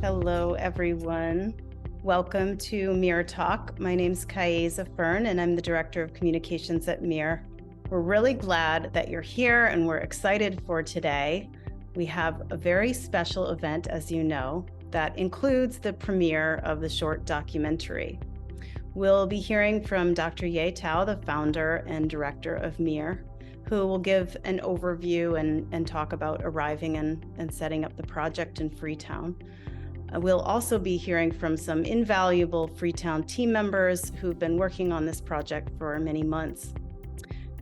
Hello, everyone. Welcome to MEER Talk. My name is Kaeza Fern, and I'm the Director of Communications at MEER. We're really glad that you're here, and we're excited for today. We have a very special event, as you know, that includes the premiere of the short documentary. We'll be hearing from Dr. Ye Tao, the founder and director of MEER, who will give an overview and talk about arriving and setting up the project in Freetown. We'll also be hearing from some invaluable Freetown team members who've been working on this project for many months.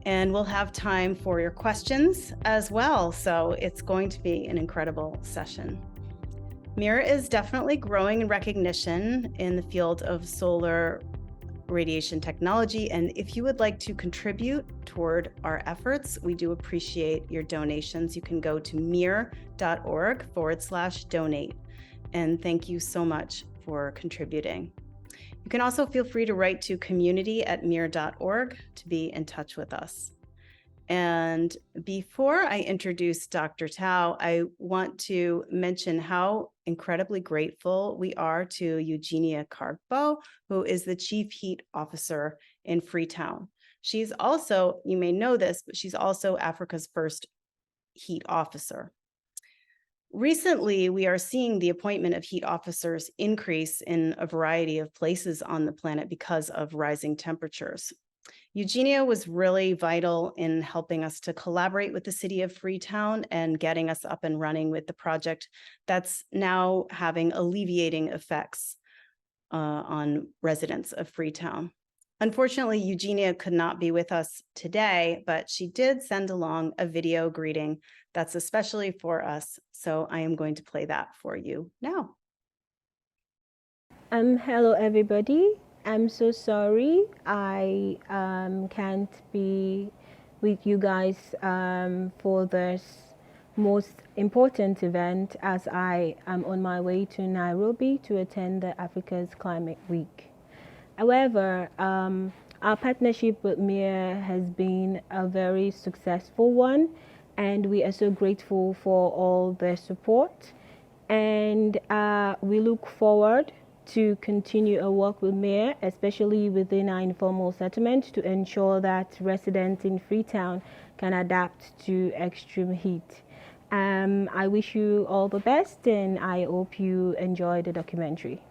And we'll have time for your questions as well, so it's going to be an incredible session. MEER is definitely growing in recognition in the field of solar radiation technology, and if you would like to contribute toward our efforts, we do appreciate your donations. You can go to meer.org/donate. And thank you so much for contributing. You can also feel free to write to community@meer.org to be in touch with us. And before I introduce Dr. Tao, I want to mention how incredibly grateful we are to Eugenia Kargbo, who is the Chief Heat Officer in Freetown. She's also, you may know this, but she's also Africa's first heat officer. Recently, we are seeing the appointment of heat officers increase in a variety of places on the planet because of rising temperatures. Eugenia was really vital in helping us to collaborate with the city of Freetown and getting us up and running with the project that's now having alleviating effects on residents of Freetown. Unfortunately, Eugenia could not be with us today, but she did send along a video greeting that's especially for us. So I am going to play that for you now. Hello, everybody. I'm so sorry I can't be with you guys for this most important event, as I am on my way to Nairobi to attend the Africa's Climate Week. However, our partnership with MEER has been a very successful one, and we are so grateful for all their support. And we look forward to continue our work with MEER, especially within our informal settlement, to ensure that residents in Freetown can adapt to extreme heat. I wish you all the best, and I hope you enjoy the documentary.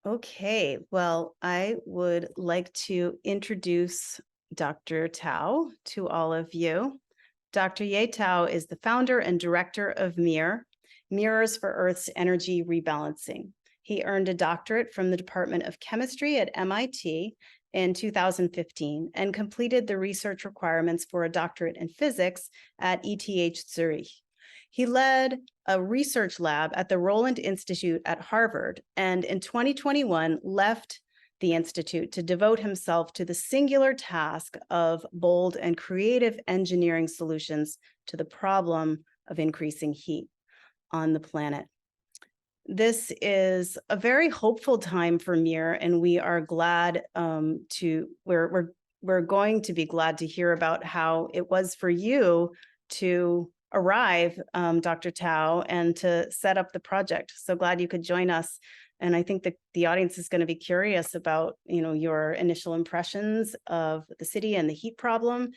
Okay, well, I would like to introduce Dr. Tao to all of you. Dr. Ye Tao is the founder and director of MEER, Mirrors for Earth's Energy Rebalancing. He earned a doctorate from the Department of Chemistry at MIT in 2015 and completed the research requirements for a doctorate in physics at ETH Zurich. He led a research lab at the Roland Institute at Harvard, and in 2021 left the Institute to devote himself to the singular task of bold and creative engineering solutions to the problem of increasing heat on the planet. This is a very hopeful time for MEER, and we are glad we're going to be glad to hear about how it was for you to arrive, Dr. Tao, and to set up the project. So glad you could join us. And I think that the audience is going to be curious about, your initial impressions of the city and the heat problem,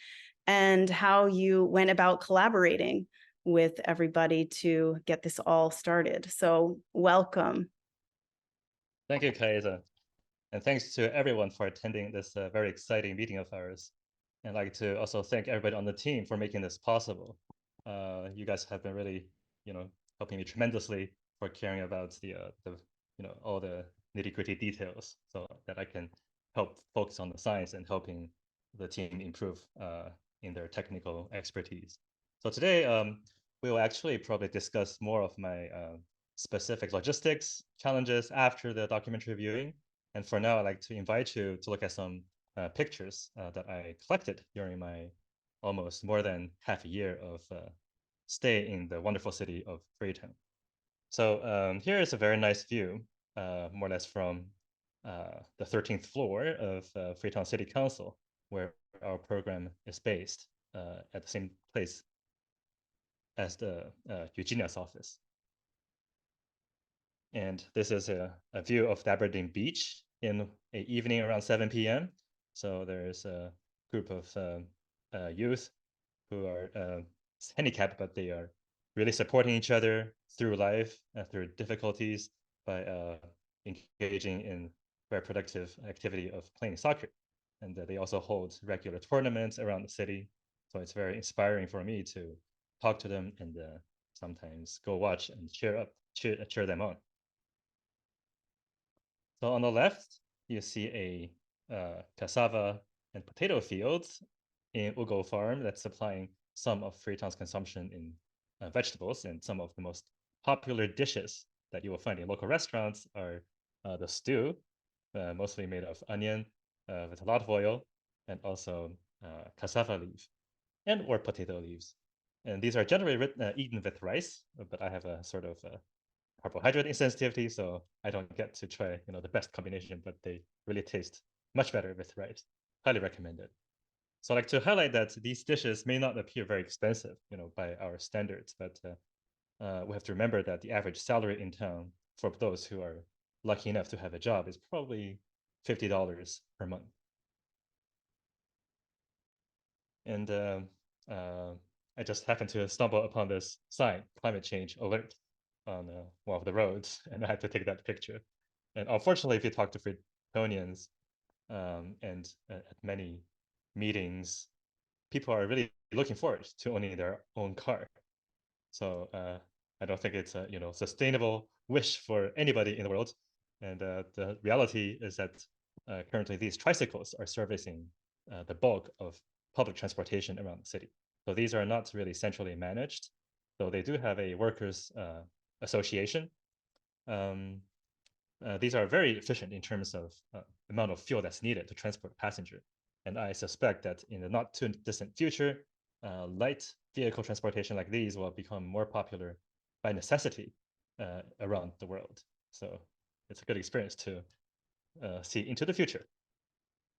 and how you went about collaborating with everybody to get this all started. So welcome. Thank you, Kaeza. And thanks to everyone for attending this very exciting meeting of ours. And I'd like to also thank everybody on the team for making this possible. You guys have been really, helping me tremendously for caring about the all the nitty-gritty details, so that I can help focus on the science and helping the team improve in their technical expertise. So today, we will actually probably discuss more of my specific logistics challenges after the documentary viewing. And for now, I'd like to invite you to look at some pictures that I collected during my almost more than half a year of stay in the wonderful city of Freetown. So here is a very nice view, more or less from the 13th floor of Freetown City Council, where our program is based at the same place as the Eugenia's office. And this is a view of Aberdeen Beach in an evening around 7 p.m. So there's a group of youth who are handicapped, but they are really supporting each other through life, through difficulties by engaging in very productive activity of playing soccer. And they also hold regular tournaments around the city. So it's very inspiring for me to talk to them and sometimes go watch and cheer them on. So on the left, you see a cassava and potato fields in Ugo Farm that's supplying some of Freetown's consumption in vegetables, and some of the most popular dishes that you will find in local restaurants are the stew, mostly made of onion with a lot of oil, and also cassava leaf and or potato leaves. And these are generally eaten with rice, but I have a sort of carbohydrate insensitivity, so I don't get to try the best combination, but they really taste much better with rice. Highly recommended. So I like to highlight that these dishes may not appear very expensive, by our standards, but we have to remember that the average salary in town for those who are lucky enough to have a job is probably $50 per month. And I just happened to stumble upon this sign, climate change alert, on one of the roads, and I had to take that picture. And unfortunately, if you talk to Freetonians and at many meetings, people are really looking forward to owning their own car. So I don't think it's a sustainable wish for anybody in the world. And the reality is that currently these tricycles are servicing the bulk of public transportation around the city. So these are not really centrally managed, though they do have a workers association. These are very efficient in terms of amount of fuel that's needed to transport passenger. And I suspect that in the not too distant future, light vehicle transportation like these will become more popular by necessity around the world. So it's a good experience to see into the future.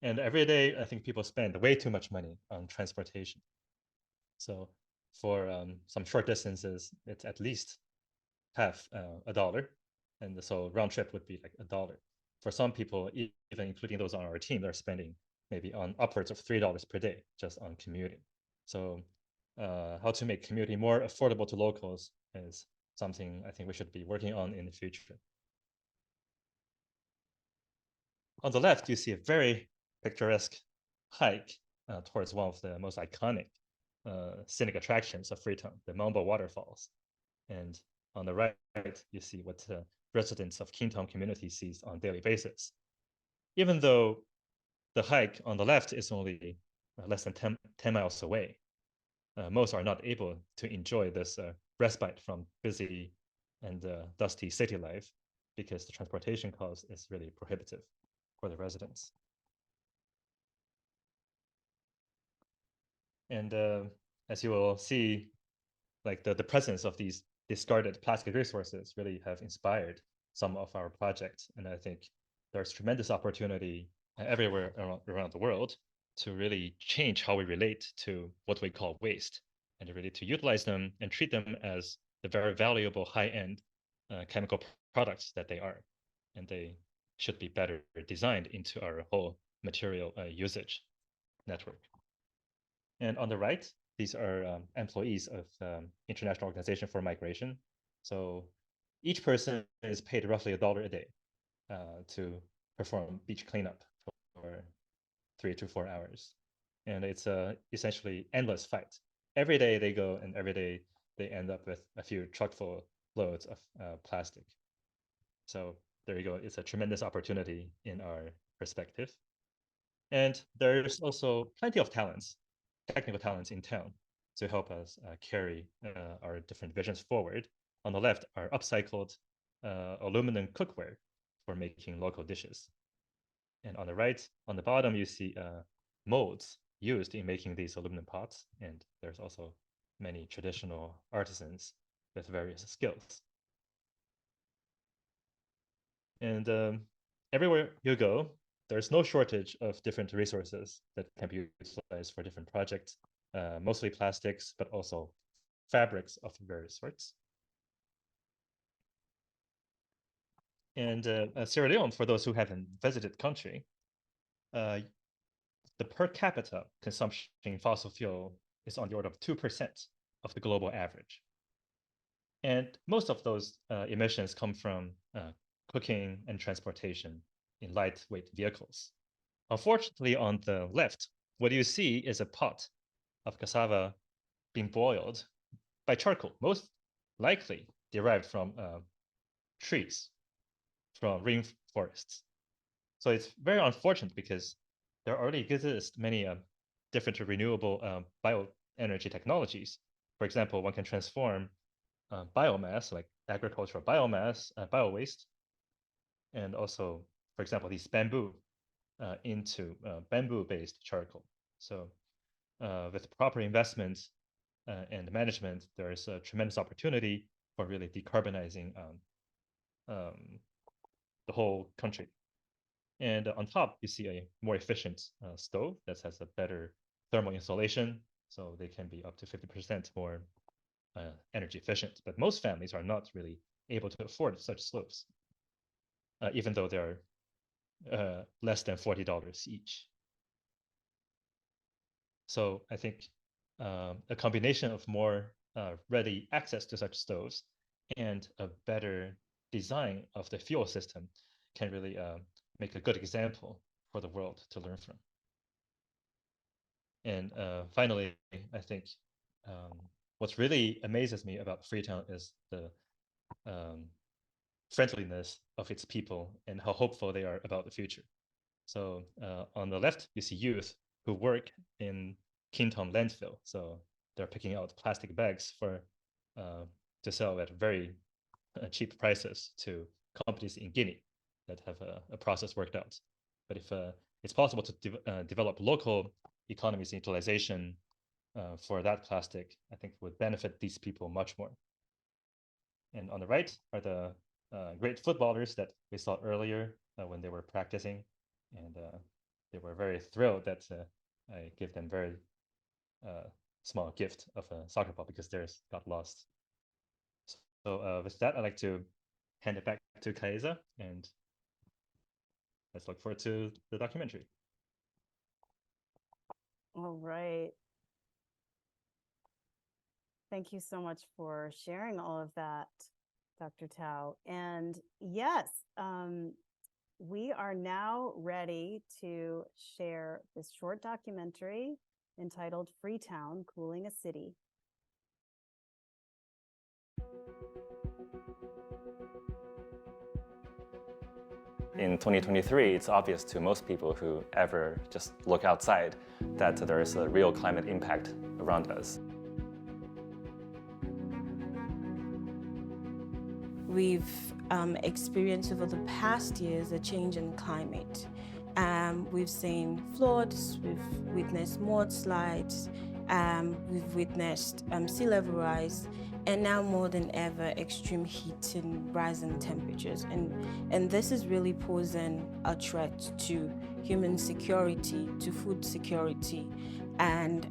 And every day, I think people spend way too much money on transportation. So for some short distances, it's at least half $1. And so round trip would be like $1. For some people, even including those on our team, they're spending maybe on upwards of $3 per day just on commuting. So how to make commuting more affordable to locals is something I think we should be working on in the future. On the left, you see a very picturesque hike towards one of the most iconic scenic attractions of Freetown, the Mambo Waterfalls. And on the right, you see what residents of Kingtown community sees on a daily basis. Even though the hike on the left is only less than 10 miles away, most are not able to enjoy this respite from busy and dusty city life because the transportation cost is really prohibitive for the residents. And as you will see, like the presence of these discarded plastic resources really have inspired some of our projects. And I think there's tremendous opportunity everywhere around the world to really change how we relate to what we call waste, and really to utilize them and treat them as the very valuable high-end chemical products that they are. And they should be better designed into our whole material usage network. And on the right, these are employees of International Organization for Migration. So each person is paid roughly $1 a day to perform beach cleanup for 3 to 4 hours. And it's essentially endless fight. Every day they go, and every day they end up with a few truckful loads of plastic. So there you go. It's a tremendous opportunity in our perspective. And there's also plenty of talents, technical talents in town to help us carry our different visions forward. On the left are upcycled aluminum cookware for making local dishes. And on the right, on the bottom, you see molds used in making these aluminum pots. And there's also many traditional artisans with various skills. And everywhere you go, there's no shortage of different resources that can be utilized for different projects, mostly plastics, but also fabrics of various sorts. And Sierra Leone, for those who haven't visited the country, the per capita consumption in fossil fuel is on the order of 2% of the global average. And most of those emissions come from cooking and transportation in lightweight vehicles. Unfortunately, on the left, what you see is a pot of cassava being boiled by charcoal, most likely derived from trees, from rainforests. So it's very unfortunate because there already exist many different renewable bioenergy technologies. For example, one can transform biomass, like agricultural biomass, bio-waste, and also, for example, these bamboo into bamboo-based charcoal. So with proper investment and management, there is a tremendous opportunity for really decarbonizing the whole country. And on top, you see a more efficient stove that has a better thermal insulation, so they can be up to 50% more energy efficient. But most families are not really able to afford such stoves, even though they're less than $40 each. So I think a combination of more ready access to such stoves and a better design of the fuel system can really make a good example for the world to learn from. And finally, I think what really amazes me about Freetown is the friendliness of its people and how hopeful they are about the future. So on the left, you see youth who work in Kintom landfill. So they're picking out plastic bags for to sell at very cheap prices to companies in Guinea that have a process worked out. But if it's possible to develop local economies utilization for that plastic, I think would benefit these people much more. And on the right are the great footballers that we saw earlier when they were practicing. And they were very thrilled that I gave them very small gift of a soccer ball because theirs got lost. So with that, I'd like to hand it back to Kaisa, and let's look forward to the documentary. All right. Thank you so much for sharing all of that, Dr. Tao. And yes, we are now ready to share this short documentary entitled Freetown, Cooling a City. In 2023, it's obvious to most people who ever just look outside that there is a real climate impact around us. We've experienced over the past years a change in climate. We've seen floods, we've witnessed mudslides, we've witnessed sea level rise, and now more than ever, extreme heat and rising temperatures. And this is really posing a threat to human security, to food security, and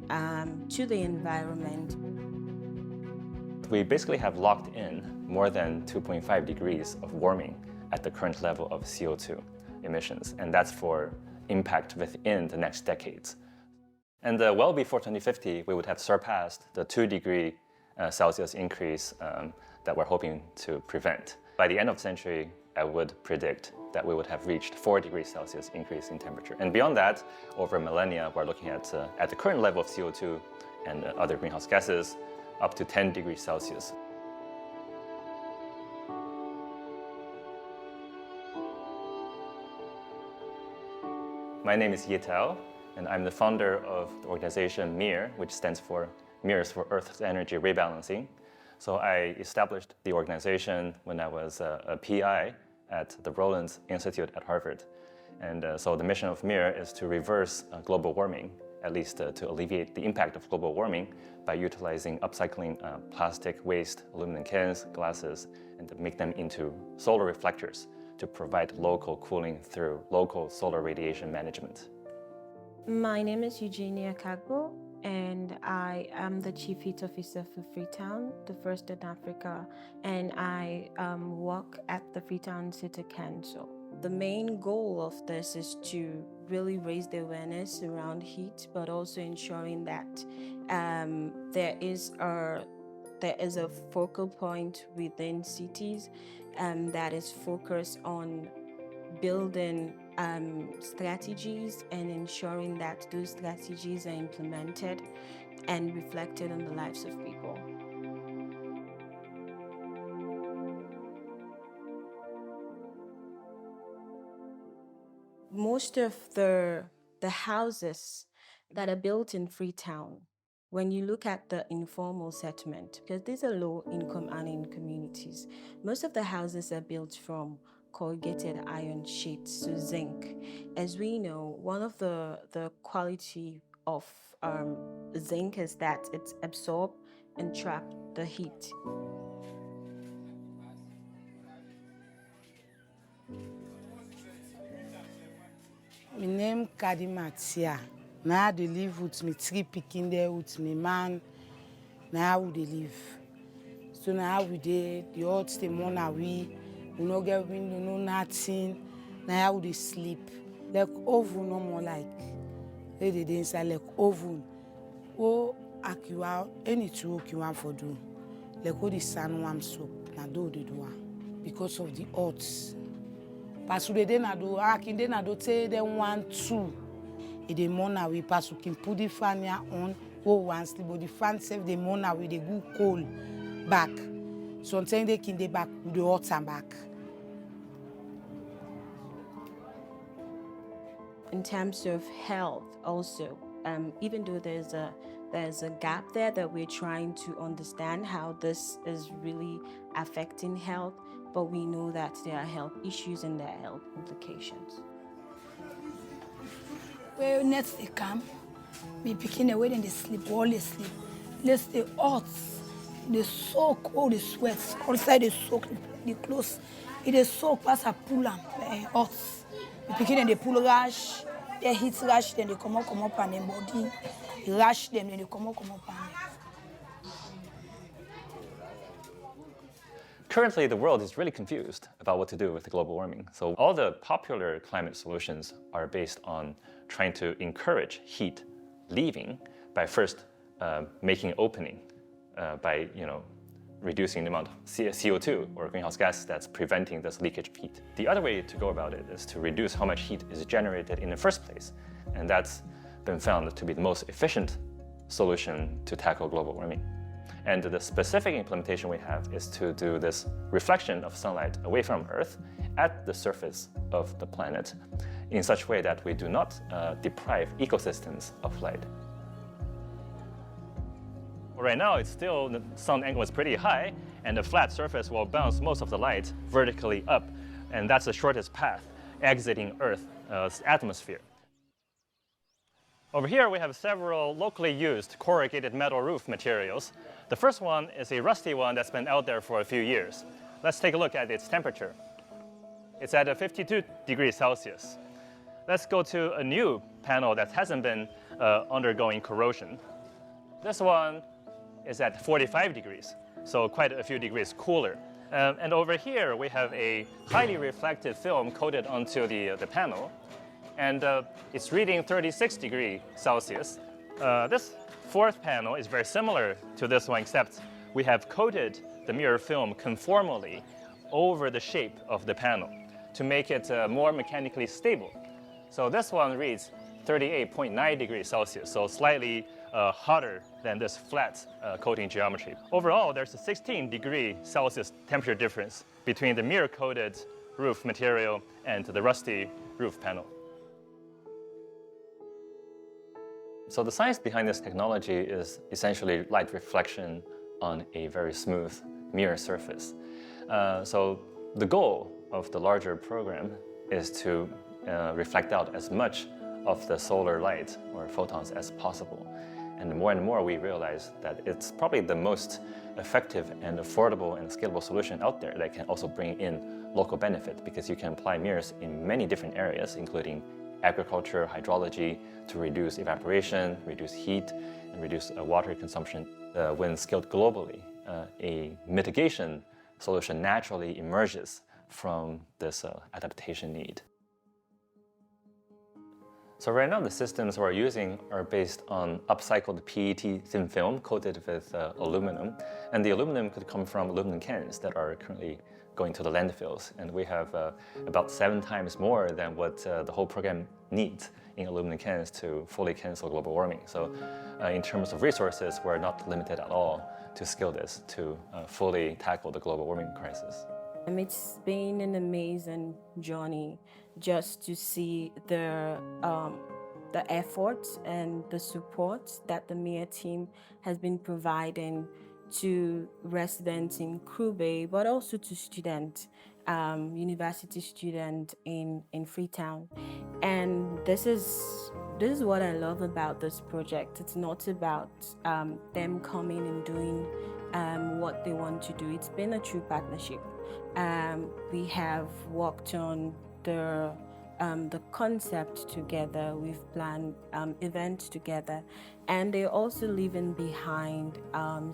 to the environment. We basically have locked in more than 2.5 degrees of warming at the current level of CO2 emissions, and that's for impact within the next decades. And well before 2050, we would have surpassed the 2-degree Celsius increase that we're hoping to prevent. By the end of the century, I would predict that we would have reached 4 degrees Celsius increase in temperature. And beyond that, over millennia, we're looking at the current level of CO2 and other greenhouse gases, up to 10 degrees Celsius. My name is Ye Tao, and I'm the founder of the organization MEER, which stands for MEERS for Earth's Energy Rebalancing. So I established the organization when I was a PI at the Rollins Institute at Harvard. And so the mission of MEER is to reverse global warming, at least to alleviate the impact of global warming by utilizing upcycling plastic waste, aluminum cans, glasses, and to make them into solar reflectors to provide local cooling through local solar radiation management. My name is Eugenia Kagbo. and I am the Chief Heat Officer for Freetown, the first in Africa, and I work at the Freetown City Council. The main goal of this is to really raise the awareness around heat, but also ensuring that there is a focal point within cities that is focused on building strategies and ensuring that those strategies are implemented and reflected on the lives of people. Most of the houses that are built in Freetown, when you look at the informal settlement, because these are low-income earning communities, most of the houses are built from corrugated iron sheets, so zinc. As we know, one of the quality of zinc is that it's absorb and trap the heat. My name Kadimatia. Now I live with me 3 pikin there with me man. Now we live. So now we dey the hot the morning we no get window, no nothing. Now we sleep. Like oven no more like. They dey inside like oven. Oh, akiwa any two you want for do. Like all the sun warm soap. Now do they do because of the odds. Pasu de na do akinde na do say them 1 2 in the morning we pass we can put the fan on one sleep but the fan save the morning with the good cold back sometimes they can back with the hot and back. In terms of health also, even though there's a gap there that we're trying to understand how this is really affecting health, but we know that there are health issues and there are health implications. Well, next they come, we picking away and they sleep, all they sleep. Let's the hot, they soak all the sweats, outside they soak the clothes. It is soak past a pull and hot. We picking and they pull rash, they heat rash, then they come up on their body, rash them, then they come up on them. Currently, the world is really confused about what to do with global warming. So all the popular climate solutions are based on trying to encourage heat leaving by first making an opening by reducing the amount of CO2 or greenhouse gas that's preventing this leakage of heat. The other way to go about it is to reduce how much heat is generated in the first place. And that's been found to be the most efficient solution to tackle global warming. And the specific implementation we have is to do this reflection of sunlight away from Earth at the surface of the planet in such a way that we do not deprive ecosystems of light. Right now, the sun angle is pretty high, and the flat surface will bounce most of the light vertically up, and that's the shortest path exiting Earth's atmosphere. Over here, we have several locally used corrugated metal roof materials. The first one is a rusty one that's been out there for a few years. Let's take a look at its temperature. It's at 52 degrees Celsius. Let's go to a new panel that hasn't been undergoing corrosion. This one is at 45 degrees, so quite a few degrees cooler. And over here, we have a highly reflective film coated onto the panel. And it's reading 36 degrees Celsius. This fourth panel is very similar to this one, except we have coated the mirror film conformally over the shape of the panel to make it more mechanically stable. So this one reads 38.9 degrees Celsius, so slightly hotter than this flat coating geometry. Overall, there's a 16 degree Celsius temperature difference between the mirror-coated roof material and the rusty roof panel. So the science behind this technology is essentially light reflection on a very smooth mirror surface. So the goal of the larger program is to reflect out as much of the solar light or photons as possible. And more we realize that it's probably the most effective and affordable and scalable solution out there that can also bring in local benefit, because you can apply mirrors in many different areas, including agriculture, hydrology to reduce evaporation, reduce heat, and reduce water consumption. When scaled globally, a mitigation solution naturally emerges from this adaptation need. So right now, the systems we're using are based on upcycled PET thin film coated with aluminum. And the aluminum could come from aluminum cans that are currently going to the landfills. And we have about 7 times more than what the whole program needs in aluminum cans to fully cancel global warming. So in terms of resources, we're not limited at all to scale this to fully tackle the global warming crisis. It's been an amazing journey just to see the effort and the support that the MEER team has been providing to residents in Kube, but also to students, university students in Freetown. And this is what I love about this project. It's not about them coming and doing what they want to do. It's been a true partnership. We have worked on the concept together. We've planned events together, and they're also leaving behind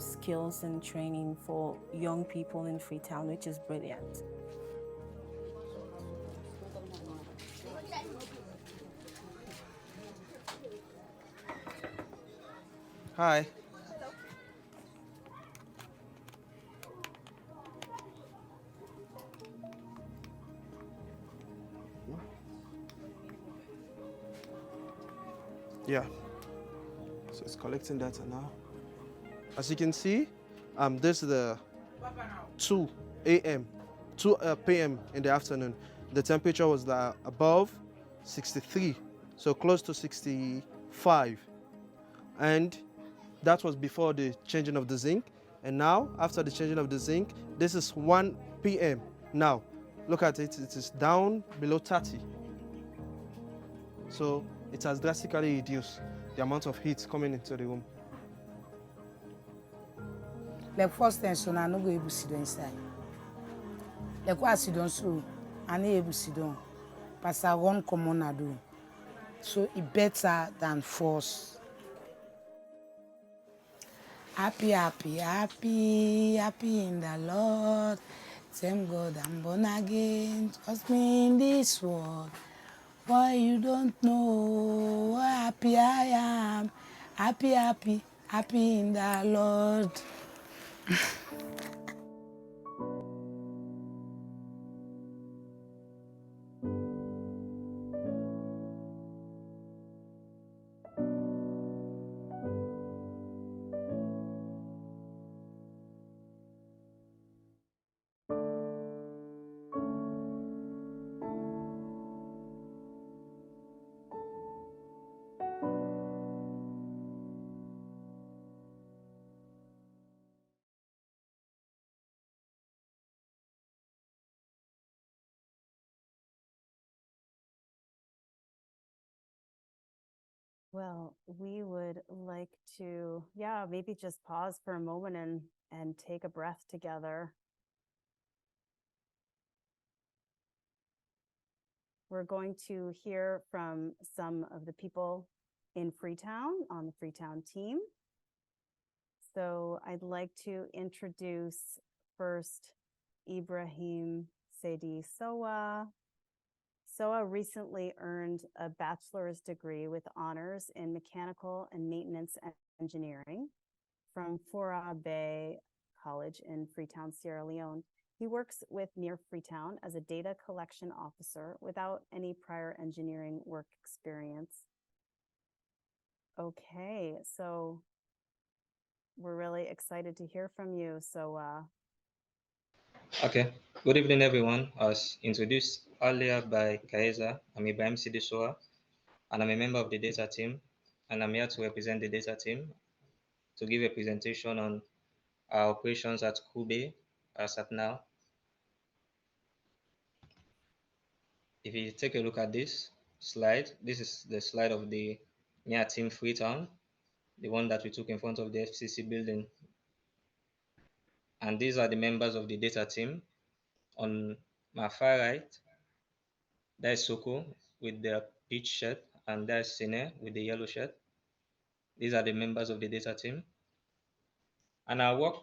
skills and training for young people in Freetown, which is brilliant. Hi. Yeah. So it's collecting data now. As you can see, this is the 2 a.m., 2 p.m. in the afternoon. The temperature was above 63, so close to 65. And that was before the changing of the zinc. And now, after the changing of the zinc, this is 1 p.m. Now, look at it, it is down below 30. So it has drastically reduced the amount of heat coming into the room. Like first time, so I no go able to sit down inside. Like what I sit down, so I no able to sit down. But I run common I do. So it better than force. Happy, happy, happy, happy in the Lord. Thank God I'm born again. Trust me in this world. Boy, you don't know how happy I am. Happy, happy, happy in the Lord. Well, we would like to, maybe just pause for a moment and take a breath together. We're going to hear from some of the people in Freetown on the Freetown team. So I'd like to introduce first Ibrahim Sedi Sowa. Soa recently earned a bachelor's degree with honors in mechanical and maintenance engineering from Fora Bay College in Freetown, Sierra Leone. He works with MEER Freetown as a data collection officer without any prior engineering work experience. Okay, so we're really excited to hear from you, Soa. Okay, good evening, everyone. As introduced earlier by Kaeza, I'm Ibrahim Sidisoa, and I'm a member of the data team, and I'm here to represent the data team to give a presentation on our operations at Kube as at now. If you take a look at this slide, this is the slide of the MEER team Freetown, the one that we took in front of the FCC building. And these are the members of the data team. On my far right, that is Soko with their peach shirt, and that's Sine with the yellow shirt. These are the members of the data team. And our work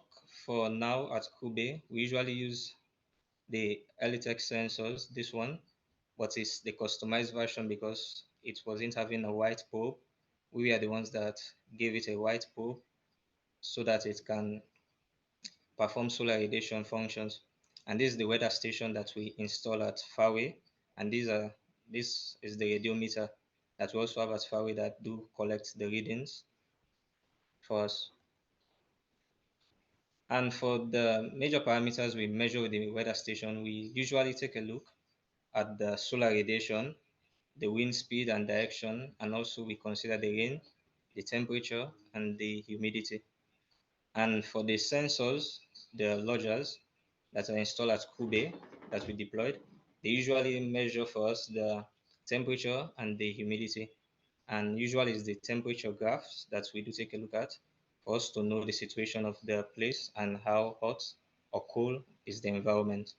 for now at Kube, we usually use the Elitech sensors, this one, but it's the customized version because it wasn't having a white probe. We are the ones that gave it a white probe so that it can perform solar radiation functions. And this is the weather station that we install at Fairway. And this is the radiometer that we also have at Fairway that do collect the readings for us. And for the major parameters we measure with the weather station, we usually take a look at the solar radiation, the wind speed and direction, and also we consider the rain, the temperature, and the humidity. And for the sensors, the lodgers that are installed at Kube that we deployed, they usually measure for us the temperature and the humidity. And usually it's the temperature graphs that we do take a look at for us to know the situation of the place and how hot or cold is the environment.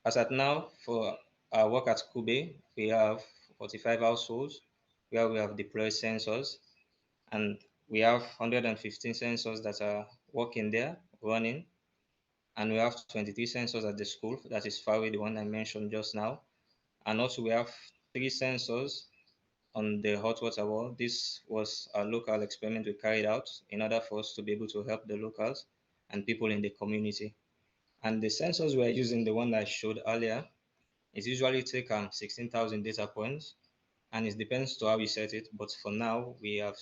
As at now, for our work at Kube, we have 45 households where we have deployed sensors, and we have 115 sensors that are working there, running, and we have 23 sensors at the school, that is far away, the one I mentioned just now. And also we have 3 sensors on the hot water wall. This was a local experiment we carried out in order for us to be able to help the locals and people in the community. And the sensors we are using, the one I showed earlier, it usually take 16,000 data points, and it depends to how you set it. But for now, we have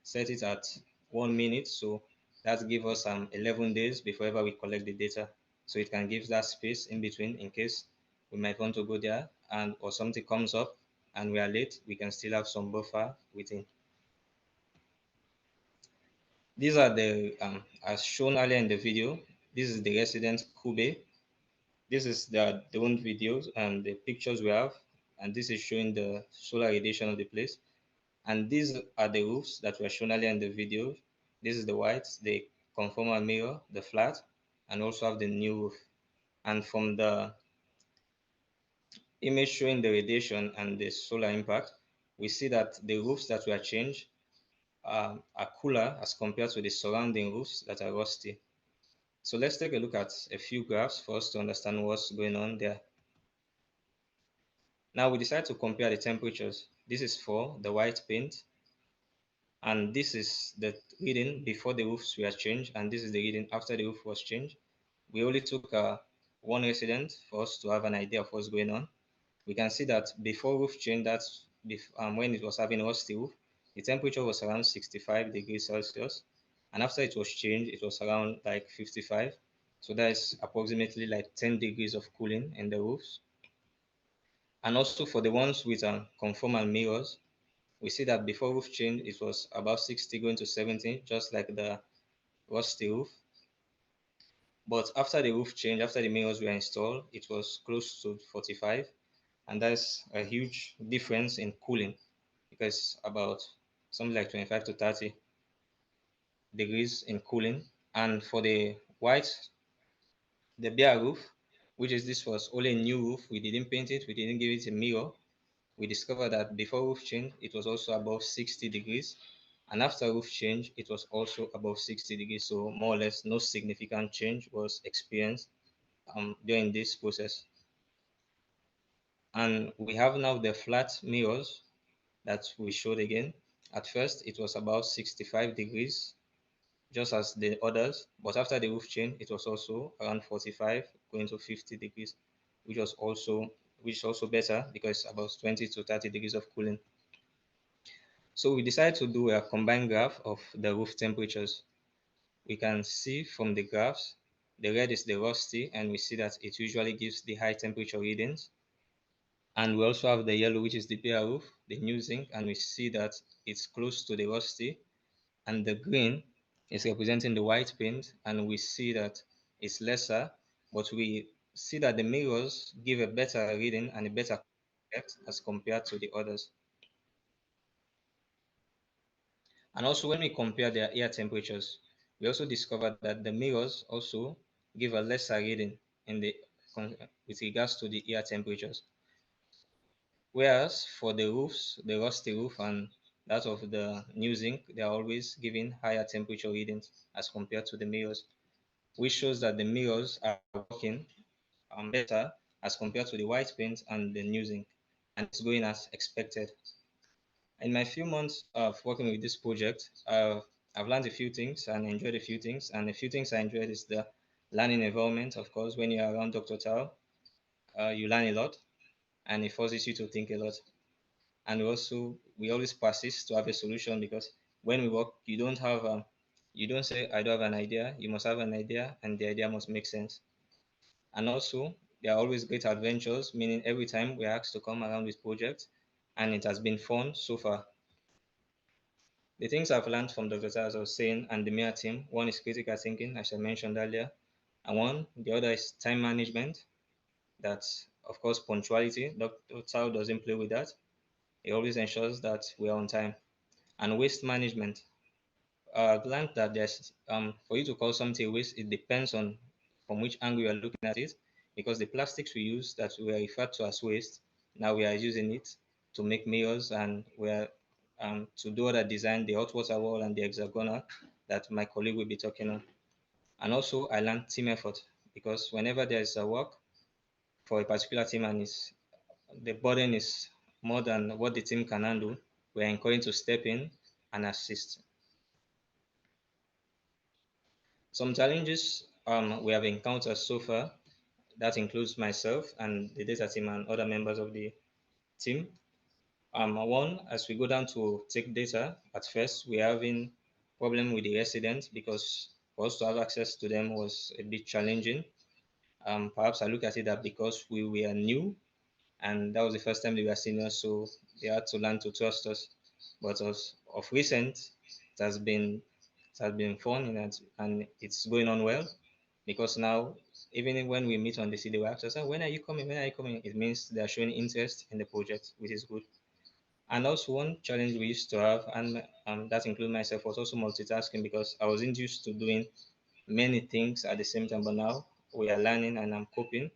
set it at 1 minute, so that gives us 11 days before ever we collect the data. So it can give that space in between in case we might want to go there and or something comes up and we are late, we can still have some buffer within. These are the, as shown earlier in the video, this is the resident Kube. This is the drone videos and the pictures we have, and this is showing the solar radiation of the place. And these are the roofs that were shown earlier in the video. This is the white, the conformal mirror, the flat, and also have the new roof. And from the image showing the radiation and the solar impact, we see that the roofs that were changed are cooler as compared to the surrounding roofs that are rusty. So let's take a look at a few graphs for us to understand what's going on there. Now we decide to compare the temperatures. This is for the white paint, and this is the reading before the roofs were changed, and this is the reading after the roof was changed. We only took one resident for us to have an idea of what's going on. We can see that before roof change, that's when it was having a rusty roof, the temperature was around 65 degrees Celsius, and after it was changed, it was around like 55. So that is approximately like 10 degrees of cooling in the roofs. And also for the ones with conformal mirrors, we see that before roof change, it was about 60 going to 70, just like the rusty roof. But after the roof change, after the mirrors were installed, it was close to 45. And that's a huge difference in cooling because about something like 25 to 30 degrees in cooling. And for the white, the bare roof, which is this was only a new roof, we didn't paint it, we didn't give it a mirror. We discovered that before roof change, it was also above 60 degrees. And after roof change, it was also above 60 degrees. So more or less no significant change was experienced during this process. And we have now the flat mirrors that we showed again. At first, it was about 65 degrees, just as the others. But after the roof change, it was also around 45, going to 50 degrees, which is also better because about 20 to 30 degrees of cooling. So we decided to do a combined graph of the roof temperatures. We can see from the graphs, the red is the rusty, and we see that it usually gives the high temperature readings. And we also have the yellow, which is the bare roof, the new zinc, and we see that it's close to the rusty. And the green is representing the white paint, and we see that it's lesser, but we see that the mirrors give a better reading and a better effect as compared to the others. And also when we compare their air temperatures, we also discovered that the mirrors also give a lesser reading in the with regards to the air temperatures. Whereas for the roofs, the rusty roof and that of the new zinc, they are always giving higher temperature readings as compared to the mirrors, which shows that the mirrors are working better as compared to the white paint and the new zinc, and it's going as expected. In my few months of working with this project, I've learned a few things and enjoyed a few things. And a few things I enjoyed is the learning environment. Of course, when you're around Dr. Tao, you learn a lot and it forces you to think a lot. And also, we always persist to have a solution because when we work, you don't say, I don't have an idea. You must have an idea and the idea must make sense. And also, there are always great adventures, meaning every time we're asked to come around with projects and it has been fun so far. The things I've learned from Dr. Taz, as I was saying, and the MEER team, one is critical thinking, as I mentioned earlier, and the other is time management. That's, of course, punctuality. Dr. Tao doesn't play with that. He always ensures that we are on time. And waste management. I've learned that there's, for you to call something a waste, it depends on from which angle you are looking at it, because the plastics we use that we are referred to as waste, now we are using it to make mirrors, and we are to do other design, the hot water wall and the hexagonal that my colleague will be talking on. And also I learned team effort, because whenever there's a work for a particular team and the burden is more than what the team can handle, we're encouraged to step in and assist. Some challenges we have encountered so far, that includes myself and the data team and other members of the team. One, as we go down to take data, at first we're having problem with the residents because for us to have access to them was a bit challenging. Perhaps I look at it that because we were new and that was the first time they were seniors, so they had to learn to trust us. But of recent, it has been fun and it's going on well, because now even when we meet on the CD, we have to say, when are you coming? When are you coming? It means they are showing interest in the project, which is good. And also one challenge we used to have, and that includes myself, was also multitasking, because I wasn't used to doing many things at the same time. But now we are learning and I'm coping,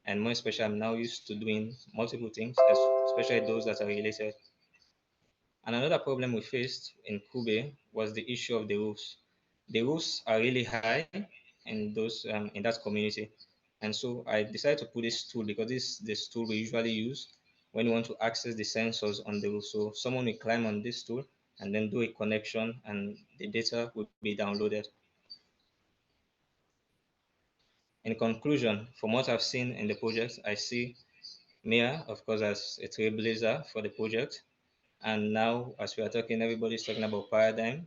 and more especially, I'm now used to doing multiple things, especially those that are related. And another problem we faced in Kube was the issue of the roofs. The roofs are really high in that community, and so I decided to put this tool, because this is this tool we usually use when you want to access the sensors on the roof. So someone will climb on this tool and then do a connection, and the data will be downloaded. In conclusion, from what I've seen in the project, I see MEER, of course, as a trailblazer for the project. And now, as we are talking, everybody's talking about paradigm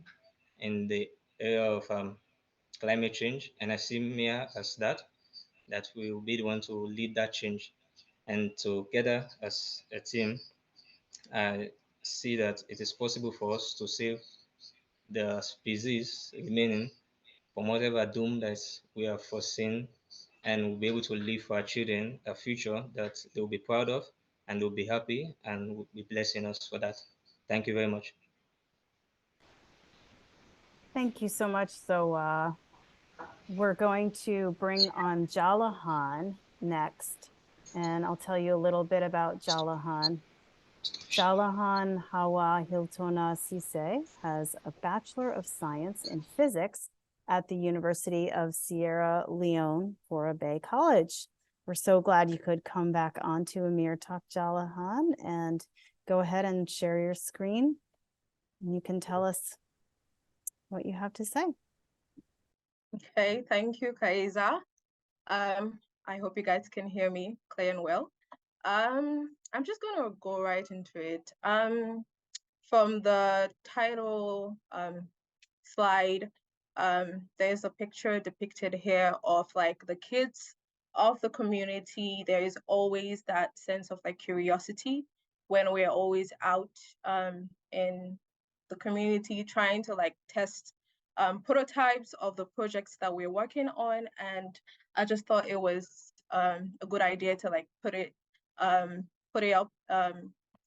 in the area of climate change. And I see MEER as that we will be the one to lead that change. And together as a team, I see that it is possible for us to save the species remaining from whatever doom that we have foreseen, and we'll be able to leave for our children a future that they'll be proud of and they'll be happy and will be blessing us for that. Thank you very much. Thank you so much. So we're going to bring on Jalahan next, and I'll tell you a little bit about Jalahan. Jalahan Hawa Hiltona Sise has a Bachelor of Science in Physics at the University of Sierra Leone, Fora Bay College. We're so glad you could come back onto MEERTALK, Jalahan, and go ahead and share your screen. And you can tell us what you have to say. Okay, thank you, Kaiza. I hope you guys can hear me clear and well. I'm just gonna go right into it. From the title slide, there's a picture depicted here of like the kids of the community. There is always that sense of like curiosity when we're always out in the community trying to like test prototypes of the projects that we're working on. And I just thought it was a good idea to like put it up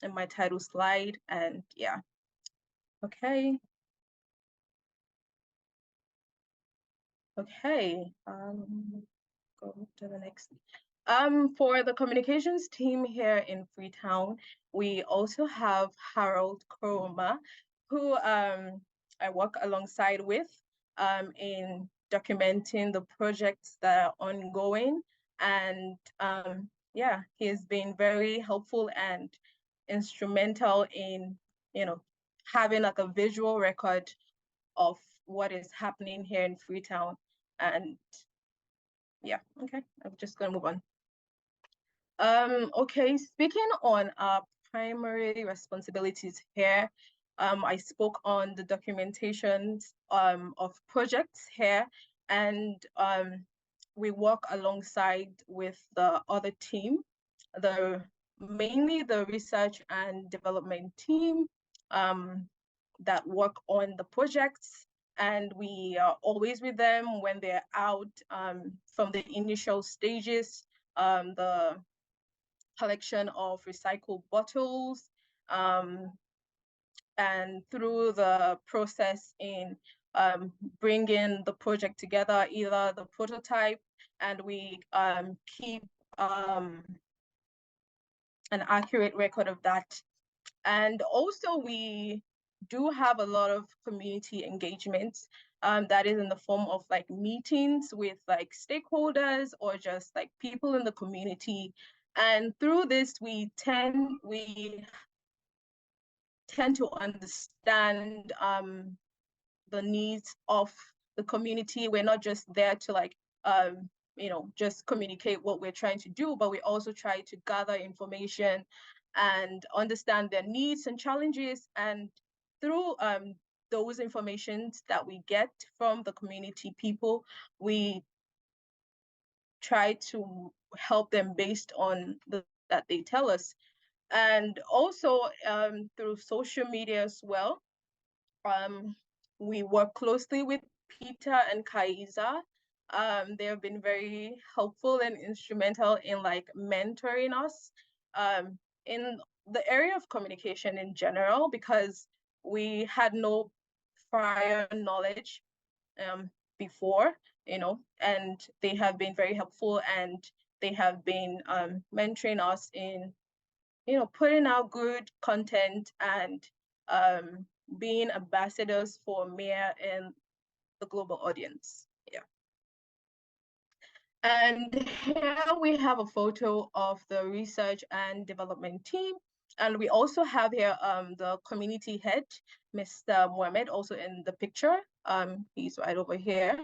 in my title slide. And yeah, okay. Okay, go to the next. For the communications team here in Freetown, we also have Harold Koroma, who I work alongside with in documenting the projects that are ongoing. And yeah, he has been very helpful and instrumental in, having like a visual record of what is happening here in Freetown. And yeah, okay, I'm just gonna move on. Okay, speaking on our primary responsibilities here, I spoke on the documentation of projects here, and we work alongside with the other team, mainly the research and development team that work on the projects, and we are always with them when they're out from the initial stages, the collection of recycled bottles, and through the process in bringing the project together, either the prototype, and we keep an accurate record of that. And also we do have a lot of community engagements that is in the form of like meetings with like stakeholders or just like people in the community. And through this, we tend to understand the needs of the community. We're not just there to like, just communicate what we're trying to do, but we also try to gather information and understand their needs and challenges. And through those informations that we get from the community people, we try to help them based on that they tell us. And also through social media as well. We work closely with Peter and Kaiza. They have been very helpful and instrumental in like mentoring us in the area of communication in general, because we had no prior knowledge before, and they have been very helpful, and they have been mentoring us in, putting out good content and being ambassadors for MEER and the global audience. Yeah. And here we have a photo of the research and development team. And we also have here the community head, Mr. Mohamed, also in the picture. He's right over here.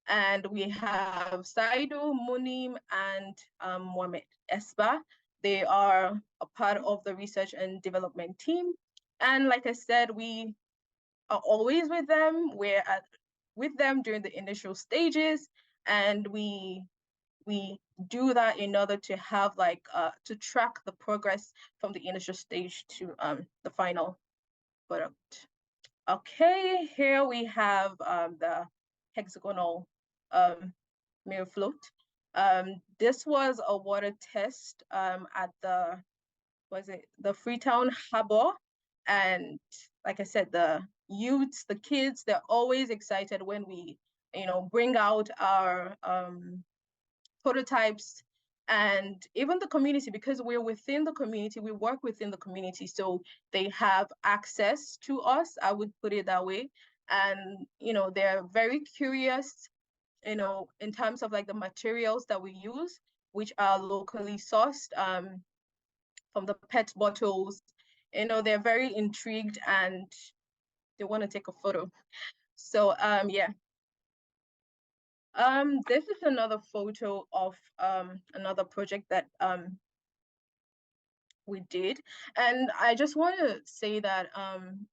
And we have Saidu, Munim, and Mohamed Esba. They are a part of the research and development team. And like I said, we are always with them. We're with them during the initial stages, and we do that in order to have like to track the progress from the initial stage to the final product. Okay, here we have the hexagonal MEER float. This was a water test at the Freetown Harbor, and like I said, the youths, the kids, they're always excited when we, bring out our prototypes, and even the community, because we're within the community, we work within the community, so they have access to us, I would put it that way. And they're very curious, in terms of like the materials that we use, which are locally sourced from the PET bottles. They're very intrigued and they want to take a photo. So yeah. This is another photo of another project that we did, and I just want to say that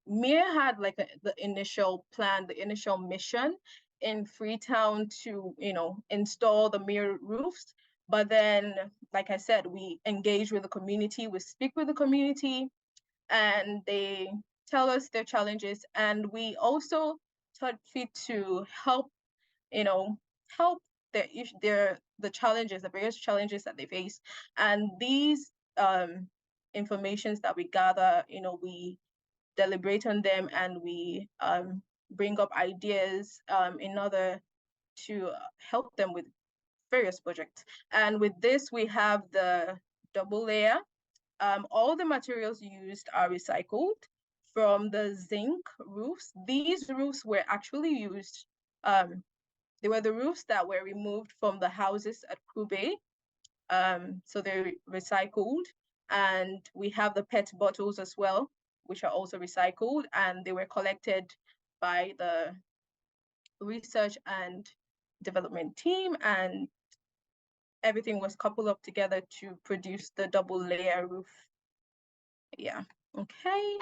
MEER had like the initial plan, the initial mission in Freetown to install the MEER roofs, but then, like I said, we engage with the community, we speak with the community, and they tell us their challenges, and we also thought fit to help help the challenges, the various challenges that they face. And these informations that we gather, we deliberate on them, and we bring up ideas in order to help them with various projects. And with this, we have the double layer. All the materials used are recycled from the zinc roofs. These roofs were actually used, they were the roofs that were removed from the houses at Kube. So they're recycled. And we have the PET bottles as well, which are also recycled, and they were collected by the research and development team, and everything was coupled up together to produce the double layer roof. Yeah, okay.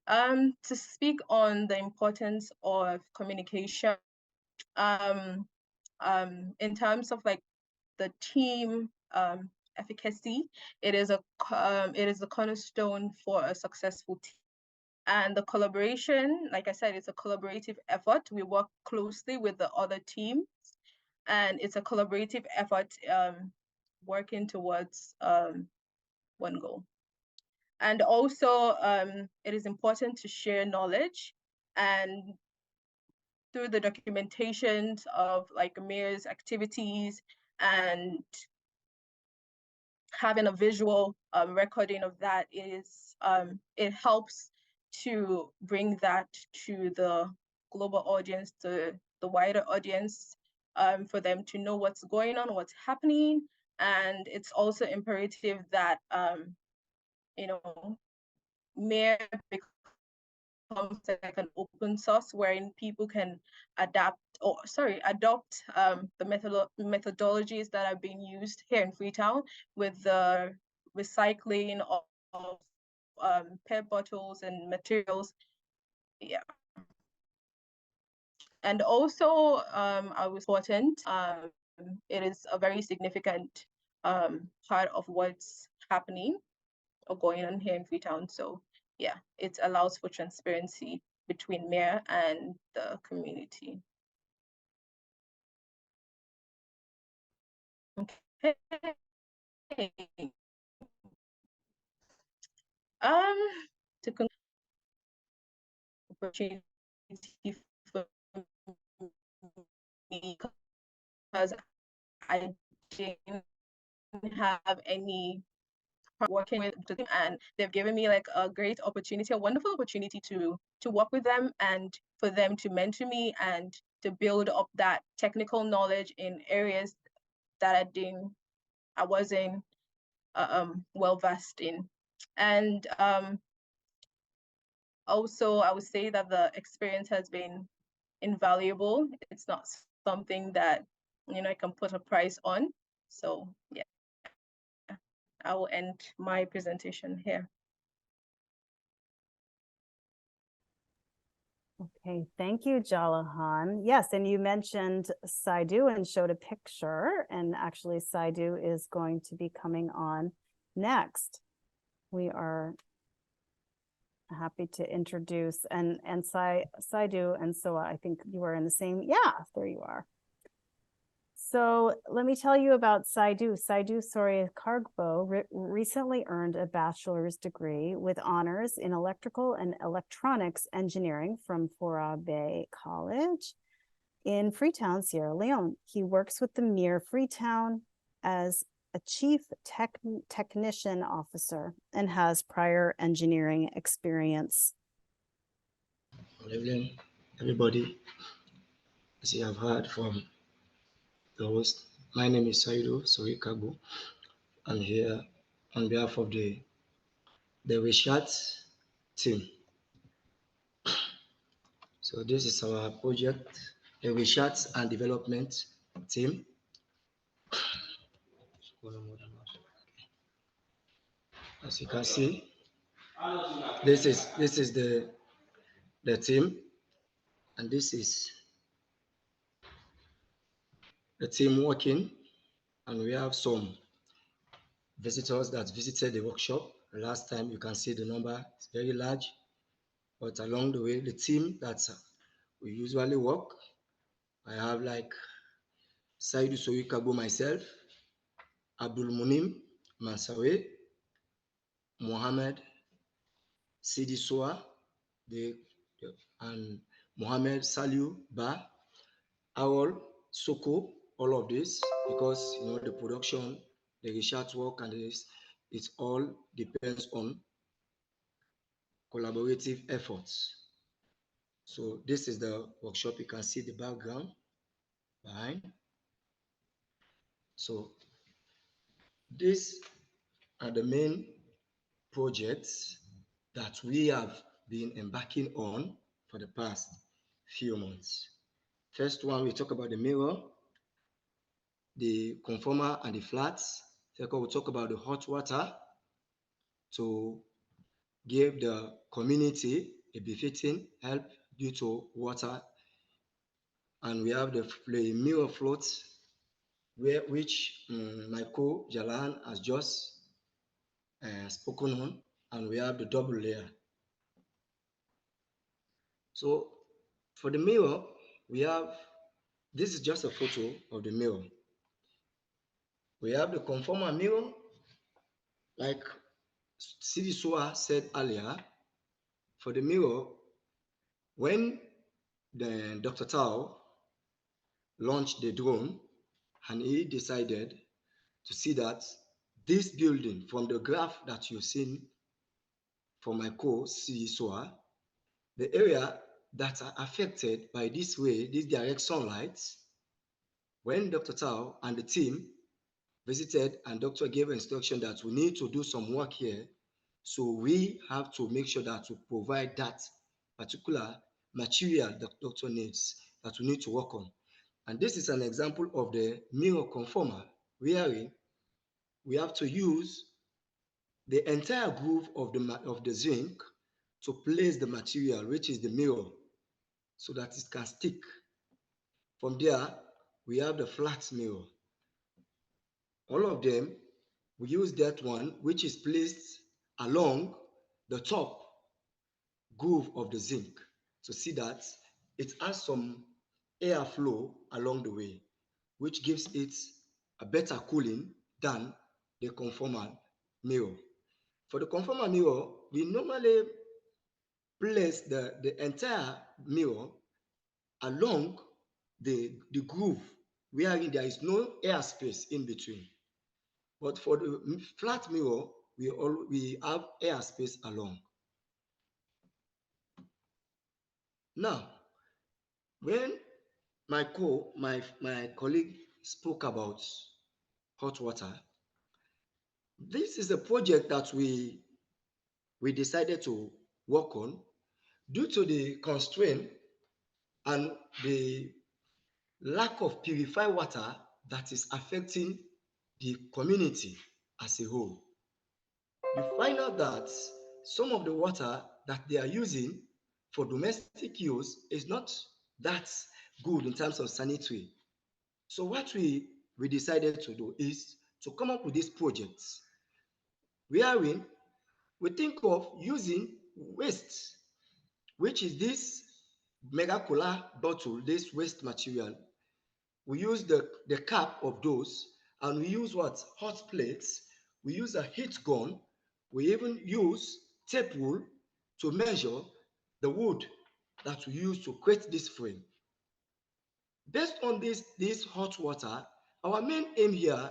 To speak on the importance of communication, in terms of like the team efficacy, it is the cornerstone for a successful team. And the collaboration, like I said, it's a collaborative effort. We work closely with the other teams, and it's a collaborative effort working towards one goal. And also, it is important to share knowledge, and through the documentations of like MEER's activities and having a visual recording of that is it helps to bring that to the global audience, to the wider audience, for them to know what's going on, what's happening. And it's also imperative that you know, MEER becomes like an open source wherein people can adopt the methodologies that are being used here in Freetown with the recycling of PET bottles and materials. Yeah. And also, I was important. It is a very significant part of what's happening or going on here in Freetown. So yeah, it allows for transparency between MEER and the community. Okay. To conclude, opportunity for me because I didn't have any working with them, and they've given me like a great opportunity, a wonderful opportunity to work with them and for them to mentor me and to build up that technical knowledge in areas that I wasn't well versed in. And also I would say that the experience has been invaluable. It's not something that I can put a price on. So yeah, I will end my presentation here. Okay, thank you, Jalahan. Yes, and you mentioned Saidu and showed a picture, and actually Saidu is going to be coming on next. We are happy to introduce, and Saidu and Soa, I think you are in the same, yeah, there you are. So let me tell you about Saidu. Saidu Soria-Kargbo recently earned a bachelor's degree with honors in electrical and electronics engineering from Fora Bay College in Freetown, Sierra Leone. He works with the MEER Freetown as a chief technician officer and has prior engineering experience. Good evening, everybody. As you have heard from the host, my name is Saidu Soria-Kargbo. I'm here on behalf of the Wishat team. So this is our project, the Wishat and Development team. As you can see, this is the team, and this is the team working, and we have some visitors that visited the workshop. Last time, you can see the number is very large, but along the way, the team that we usually work, I have like Saidu Soria-Kargbo myself, Abdul Munim Mansawe, Mohammed Sidi Soa, and Mohammed Saliu Ba, Awol Soko all of this because you know the production, the research work, and this it all depends on collaborative efforts. So this is the workshop. You can see the background behind. So these are the main projects that we have been embarking on for the past few months. First one, we talk about the mirror, the conformer and the flats. Second, we talk about the hot water to give the community a befitting help due to water. And we have the mirror floats, which my co-Jalan has just spoken on, and we have the double layer. So for the mirror, we have, this is just a photo of the mirror. We have the conformer mirror, like CD Soa said earlier. For the mirror, when the Dr. Tao launched the drone, and he decided to see that this building, from the graph that you've seen from my co-CD Soa, the area that are affected by this way, this direct sunlight, when Dr. Tao and the team visited and doctor gave instruction that we need to do some work here, so we have to make sure that we provide that particular material that doctor needs, that we need to work on. And this is an example of the mirror conformer, wherein we have to use the entire groove of the zinc to place the material, which is the mirror, so that it can stick. From there, we have the flat mirror. All of them, we use that one, which is placed along the top groove of the zinc to see that it has some airflow along the way, which gives it a better cooling than the conformer mirror. For the conformer mirror, we normally place the entire mirror along the groove, wherein there is no airspace in between. But for the flat mirror, we have airspace along. Now, when my colleague spoke about hot water, this is a project that we decided to work on due to the constraint and the lack of purified water that is affecting the community as a whole. You find out that some of the water that they are using for domestic use is not that good in terms of sanitary. So what we decided to do is to come up with these projects wherein we think of using waste, which is this mega cola bottle, this waste material. We use the cap of those, and we use what? Hot plates. We use a heat gun. We even use tape rule to measure the wood that we use to create this frame. Based on this hot water, our main aim here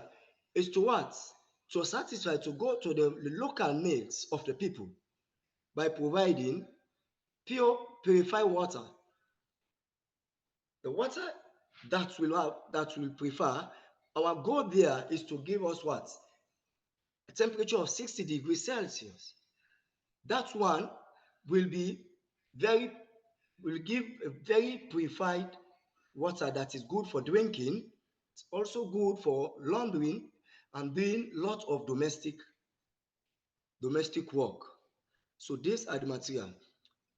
is to what? To satisfy, to go to the local needs of the people by providing pure, purified water. The water that we'll prefer, our goal there is to give us what? A temperature of 60 degrees Celsius. That one will give a very purified water that is good for drinking. It's also good for laundering and doing a lot of domestic work. So these are the material.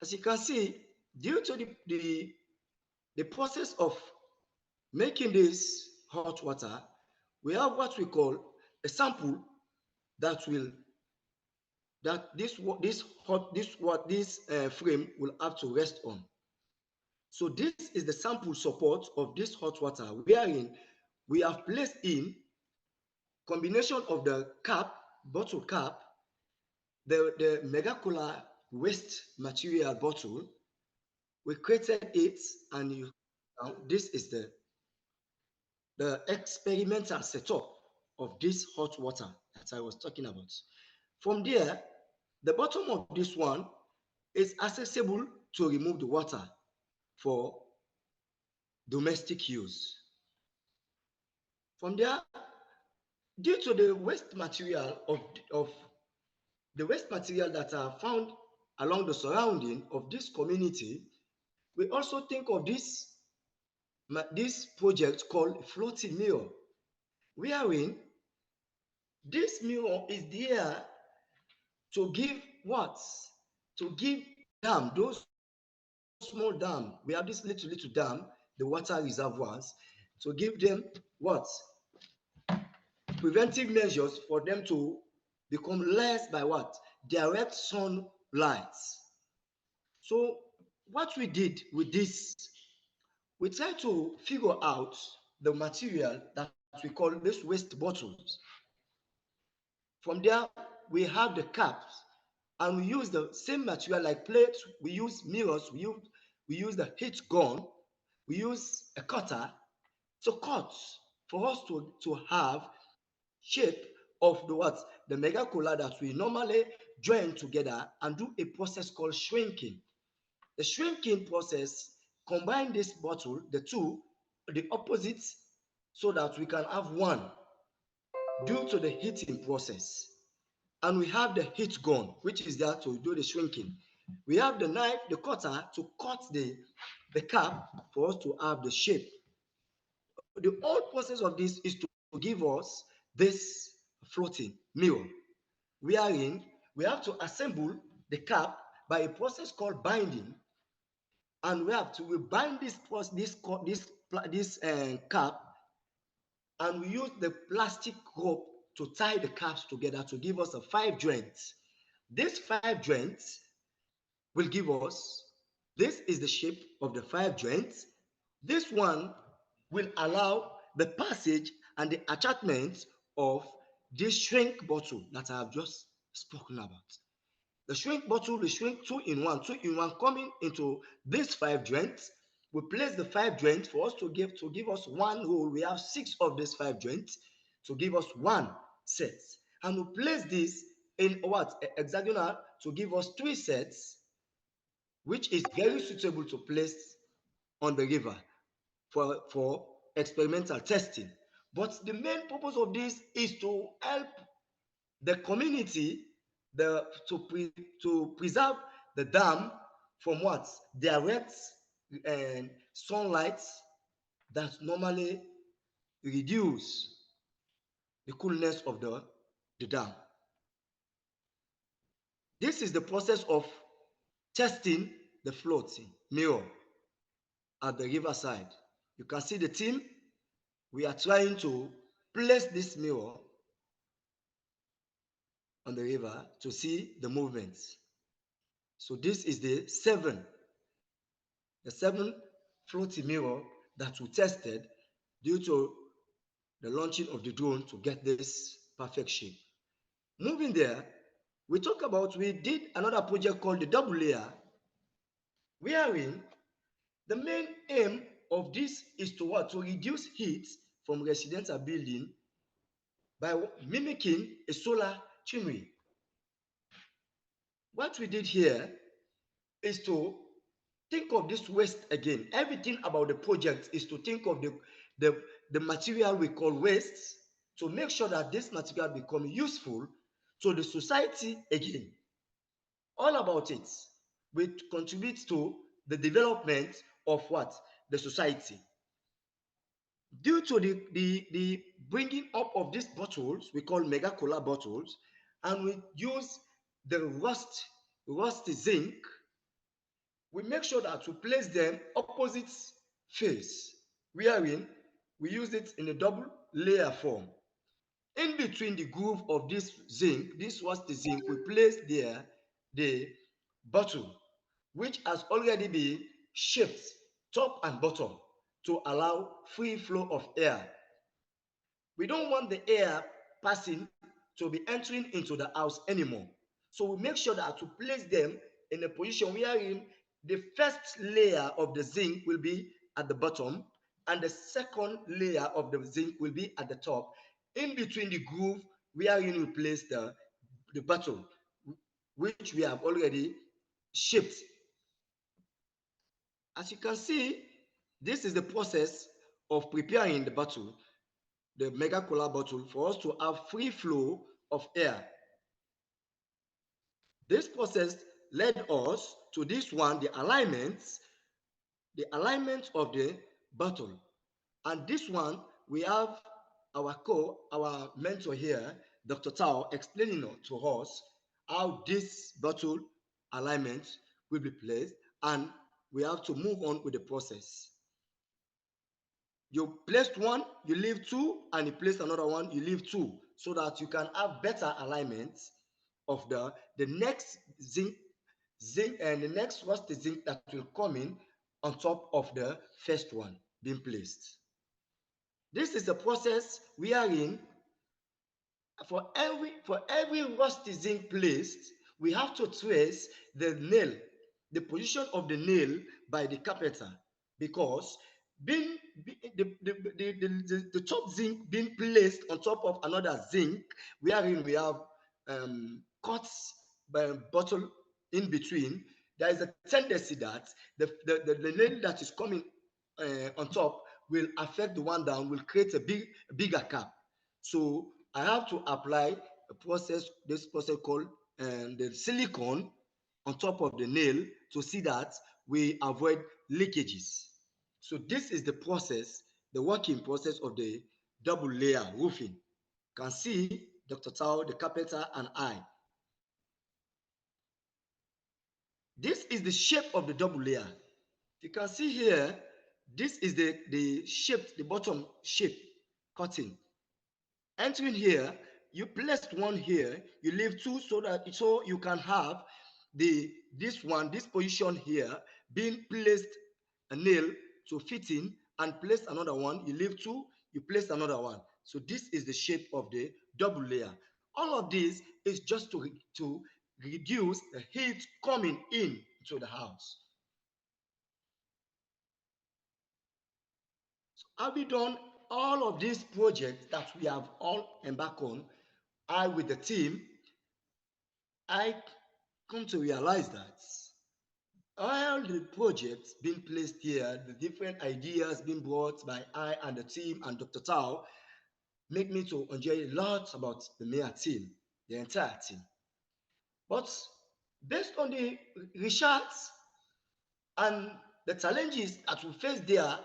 As you can see, due to the process of making this hot water, we have what we call a sample that this frame will have to rest on. So this is the sample support of this hot water, wherein we have placed in combination of the cap, bottle cap, the mega cola waste material bottle. We created it, and this is the the experimental setup of this hot water that I was talking about. From there, the bottom of this one is accessible to remove the water for domestic use. From there, due to the waste material of the waste material that are found along the surrounding of this community, we also think of this project called floating mirror, wherein this mirror is there to give what? To give dam, those small dam, we have this little dam, the water reservoirs, to give them what? Preventive measures for them to become less by what? Direct sunlight. So what we did with this, we tried to figure out the material that we call this waste bottles. From there, we have the caps, and we use the same material like plates. We use mirrors. We use the heat gun. We use a cutter to cut for us to have shape of the what? The mega cola that we normally join together and do a process called shrinking. The shrinking process combine this bottle, the two, the opposites, so that we can have one due to the heating process. And we have the heat gun, which is there to do the shrinking. We have the knife, the cutter, to cut the cap for us to have the shape. The whole process of this is to give us this floating mirror, wherein we have to assemble the cap by a process called binding, and we bind this cap, and we use the plastic rope to tie the caps together to give us a 5 joints. This 5 joints will give us, this is the shape of the 5 joints. This one will allow the passage and the attachment of this shrink bottle that I have just spoken about. The shrink bottle will shrink 2 in 1, 2 in 1 coming into these 5 joints. We place the 5 joints for us to give us one roll. We have 6 of these 5 joints to give us one set. And we place this in what? Hexagonal to give us 3 sets, which is very suitable to place on the river for experimental testing. But the main purpose of this is to help the community to preserve the dam from what? Direct sunlight that normally reduce the coolness of the dam. This is the process of testing the floating mirror at the riverside. You can see the team. We are trying to place this mirror on the river to see the movements. So this is the seven floating mirror that we tested due to the launching of the drone to get this perfect shape. Moving there, we did another project called the double layer, wherein the main aim of this is to what? To reduce heat from residential building by mimicking a solar chimney. What we did here is to think of this waste again. Everything about the project is to think of the material we call waste, to make sure that this material become useful to the society again. All about it will contribute to the development of what? The society. Due to the bringing up of these bottles, we call mega cola bottles, and we use the rust zinc, we make sure that we place them opposite face, wherein we use it in a double layer form. In between the groove of this zinc, this rust zinc, we place there the bottle, which has already been shaped top and bottom to allow free flow of air. We don't want the air passing to be entering into the house anymore. So we make sure that to place them in a position wherein the first layer of the zinc will be at the bottom and the second layer of the zinc will be at the top. In between the groove, wherein we place the bottle, which we have already shaped. As you can see, this is the process of preparing the bottle, the mega cola bottle, for us to have free flow of air. This process led us to this one, the alignment of the bottle. And this one, we have our mentor here, Dr. Tao, explaining to us how this bottle alignment will be placed, and we have to move on with the process. You placed one, you leave two, and you place another one, you leave two, so that you can have better alignment of the next zinc and the next rusty zinc that will come in on top of the first one being placed. This is the process we are in. For every rusty zinc placed, we have to trace the nail, the position of the nail by the carpenter, because the top zinc being placed on top of another zinc, wherein we have cuts by bottle in between, there is a tendency that the nail that is coming on top will affect the one down, will create a bigger cap. So I have to apply this process called the silicone on top of the nail to see that we avoid leakages. So this is the process, the working process of the double layer roofing. You can see Dr. Tao, the carpenter, and I. This is the shape of the double layer. You can see here, this is the shape, the bottom shape cutting. Entering here, you placed one here, you leave two so you can have this position here being placed a nail to fit in, and place another one, you leave two, you place another one. So this is the shape of the double layer. All of this is just to reduce the heat coming in to the house. So have we done all of these projects that we have all embarked on? I, with the team, I come to realize that all the projects being placed here, the different ideas being brought by I and the team and Dr. Tao, make me to enjoy a lot about the MEER team, the entire team. But based on the research and the challenges that we face there,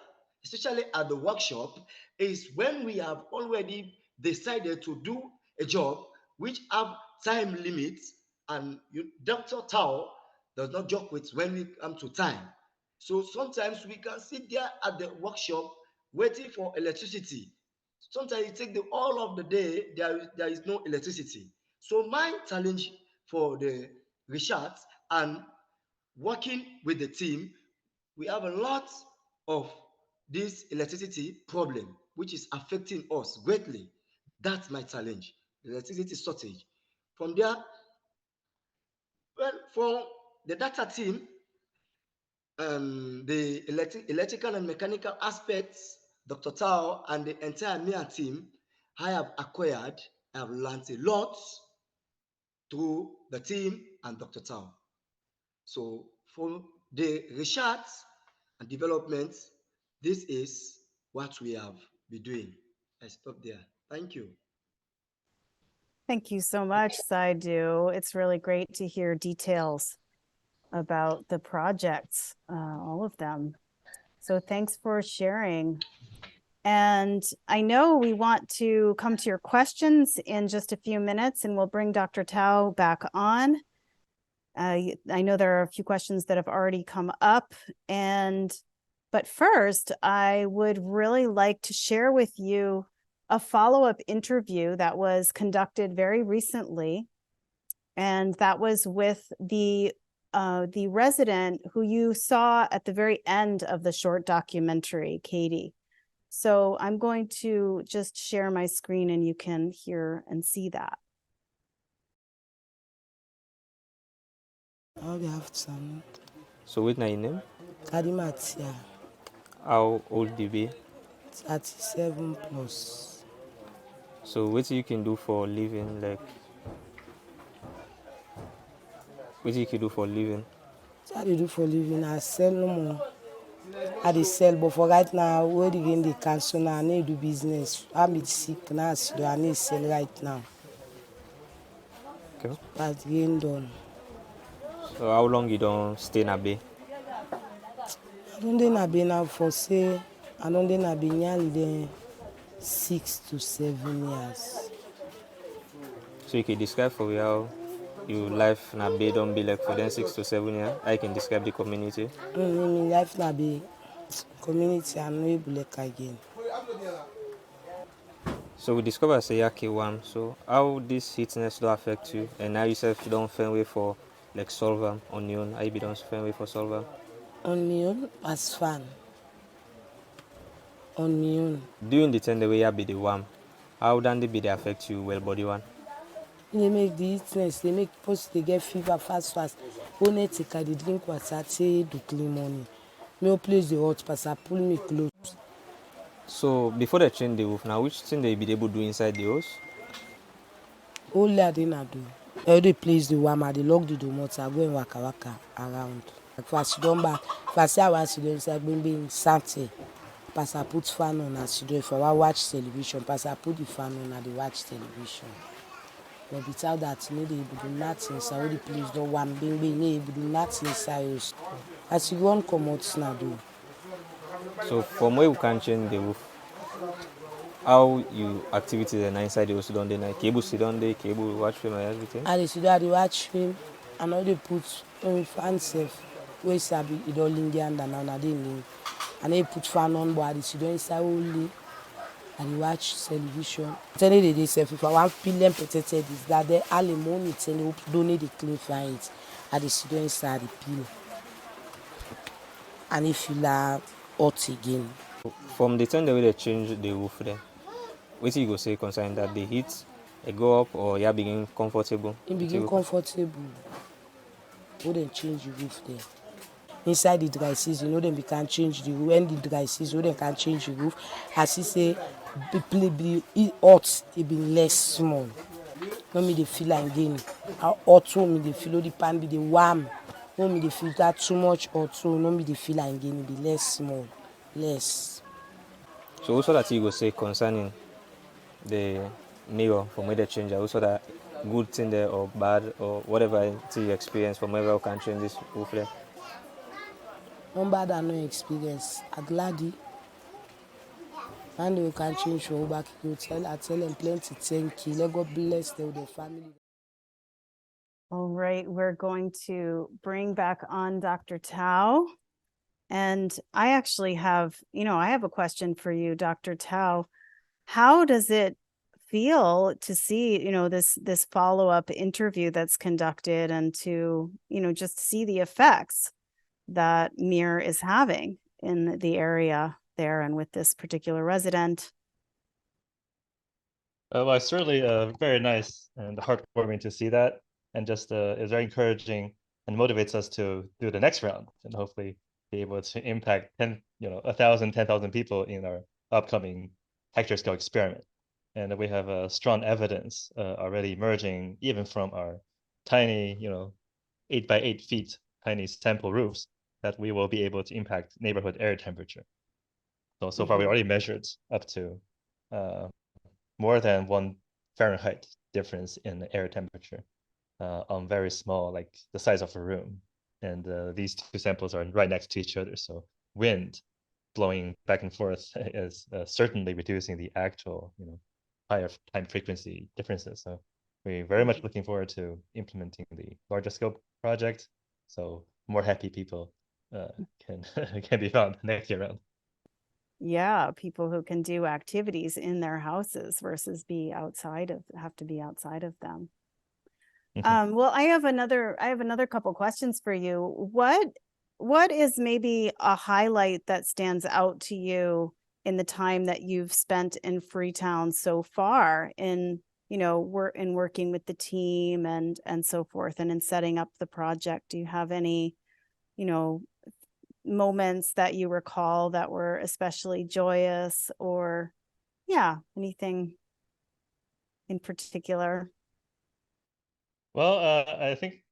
especially at the workshop, is when we have already decided to do a job which have time limits, and Dr. Tao does not joke with when we come to time. So sometimes we can sit there at the workshop waiting for electricity. Sometimes it takes the all of the day, there is no electricity. So my challenge for the research and working with the team, we have a lot of this electricity problem, which is affecting us greatly. That's my challenge, electricity shortage. From there, well, for the data team, the electrical and mechanical aspects, Dr. Tao and the entire MEER team, I have learned a lot through the team and Dr. Tao. So for the research and development, this is what we have been doing. I stop there. Thank you. Thank you so much, Saidu. It's really great to hear details about the projects, all of them. So thanks for sharing. And I know we want to come to your questions in just a few minutes, and we'll bring Dr. Tao back on. I know there are a few questions that have already come up, but first, I would really like to share with you a follow-up interview that was conducted very recently, and that was with the resident who you saw at the very end of the short documentary, Katie. So I'm going to just share my screen and you can hear and see that. Good afternoon. So what's your name? Kadimatia. How old do you be? 37 plus. So what you can do for living, like what you can do for living? So I dey do for living, I sell no more. I dey sell, but for right now, where the game dey cancel now, I need to do business. I'm sick now, so I need to sell right now. Okay. But the game done. So how long you don't stay in a bay? I don't dey na be now for say, I don't dey na be nearly there 6 to 7 years. So you can describe for me how your life in a bay don't be like for them 6 to 7 years. I can describe the community. My life na be community, I no able like again. So we discovered say you K1. So how this heatness do affect you? And now yourself you don't find way for like solve them on your own. I be don't find way for solve them. On my own, as fun. On my own. During the time the way you be the warm, how then they be they affect you well body one? They make the heatness, they make people they get fever fast. Only take I dey drink water, take do clean money. No place the hot pass, I pull me clothes. So before they change the roof, now which thing they be able to do inside the house? Only I didn't do. Every place the warm, I dey lock the door, I go and waka around. Like for sit down back, if I say I want to sit down inside, being Sante. Pass I put fan on and sit down. If I want watch television, pass I put the fan on and they watch television. But without that, you know, they do nothing inside. All the place don't want being they do nothing inside. As you go on, come out now do. So from where we can change the roof, how you activities and inside the house don't they like cable sit down there, cable watch film and everything? I dey sit down, I dey watch film, and all they put fan safe. Where sabi it all Indian and now they link. And they put fan on, but I dey sit down inside only. I dey watch television. Tell you they say if I want film protected is that they all the money tell you donate the clean fine it. I dey sit down inside the peel. And if you like hot again. From the time the way they change the roof there, what you go say concerning that the heat it go up or you begin comfortable? It begin comfortable. Go then change the roof there. Inside the dry season, you know, then we can change the roof. When the dry season, they can change the roof. As you say, be hot, it be less small. No me they feel like again. Hot so me they feel the pan be the warm. No me they feel that too much hot so no me they feel like again. It be less small, less. So also that you go say concerning the mirror from where they change, also that good thing there or bad or whatever you experience from wherever you can change this roof there. No bad and no experience. I'm glad and you can change your back. I tell them plenty thank you. Let God bless them with their family. All right, we're going to bring back on Dr. Tao. And I actually have, I have a question for you, Dr. Tao. How does it feel to see, this follow-up interview that's conducted and to, just see the effects that MEER is having in the area there and with this particular resident? Well, it's certainly very nice and heartwarming to see that, and just it's very encouraging and motivates us to do the next round and hopefully be able to impact 10,000 people in our upcoming hectare scale experiment. And we have strong evidence already emerging even from our tiny, 8 by 8 feet tiny sample roofs that we will be able to impact neighborhood air temperature. So far we already measured up to more than 1 Fahrenheit difference in the air temperature on very small, like the size of a room. And these two samples are right next to each other. So wind blowing back and forth is certainly reducing the actual, higher time frequency differences. So we're very much looking forward to implementing the larger scale project. So more happy people can be found next year round. Yeah, people who can do activities in their houses versus have to be outside of them. Well, I have another couple questions for you. What is maybe a highlight that stands out to you in the time that you've spent in Freetown so far in working with the team and so forth and in setting up the project? Do you have any moments that you recall that were especially joyous, or yeah, anything in particular? Well, I think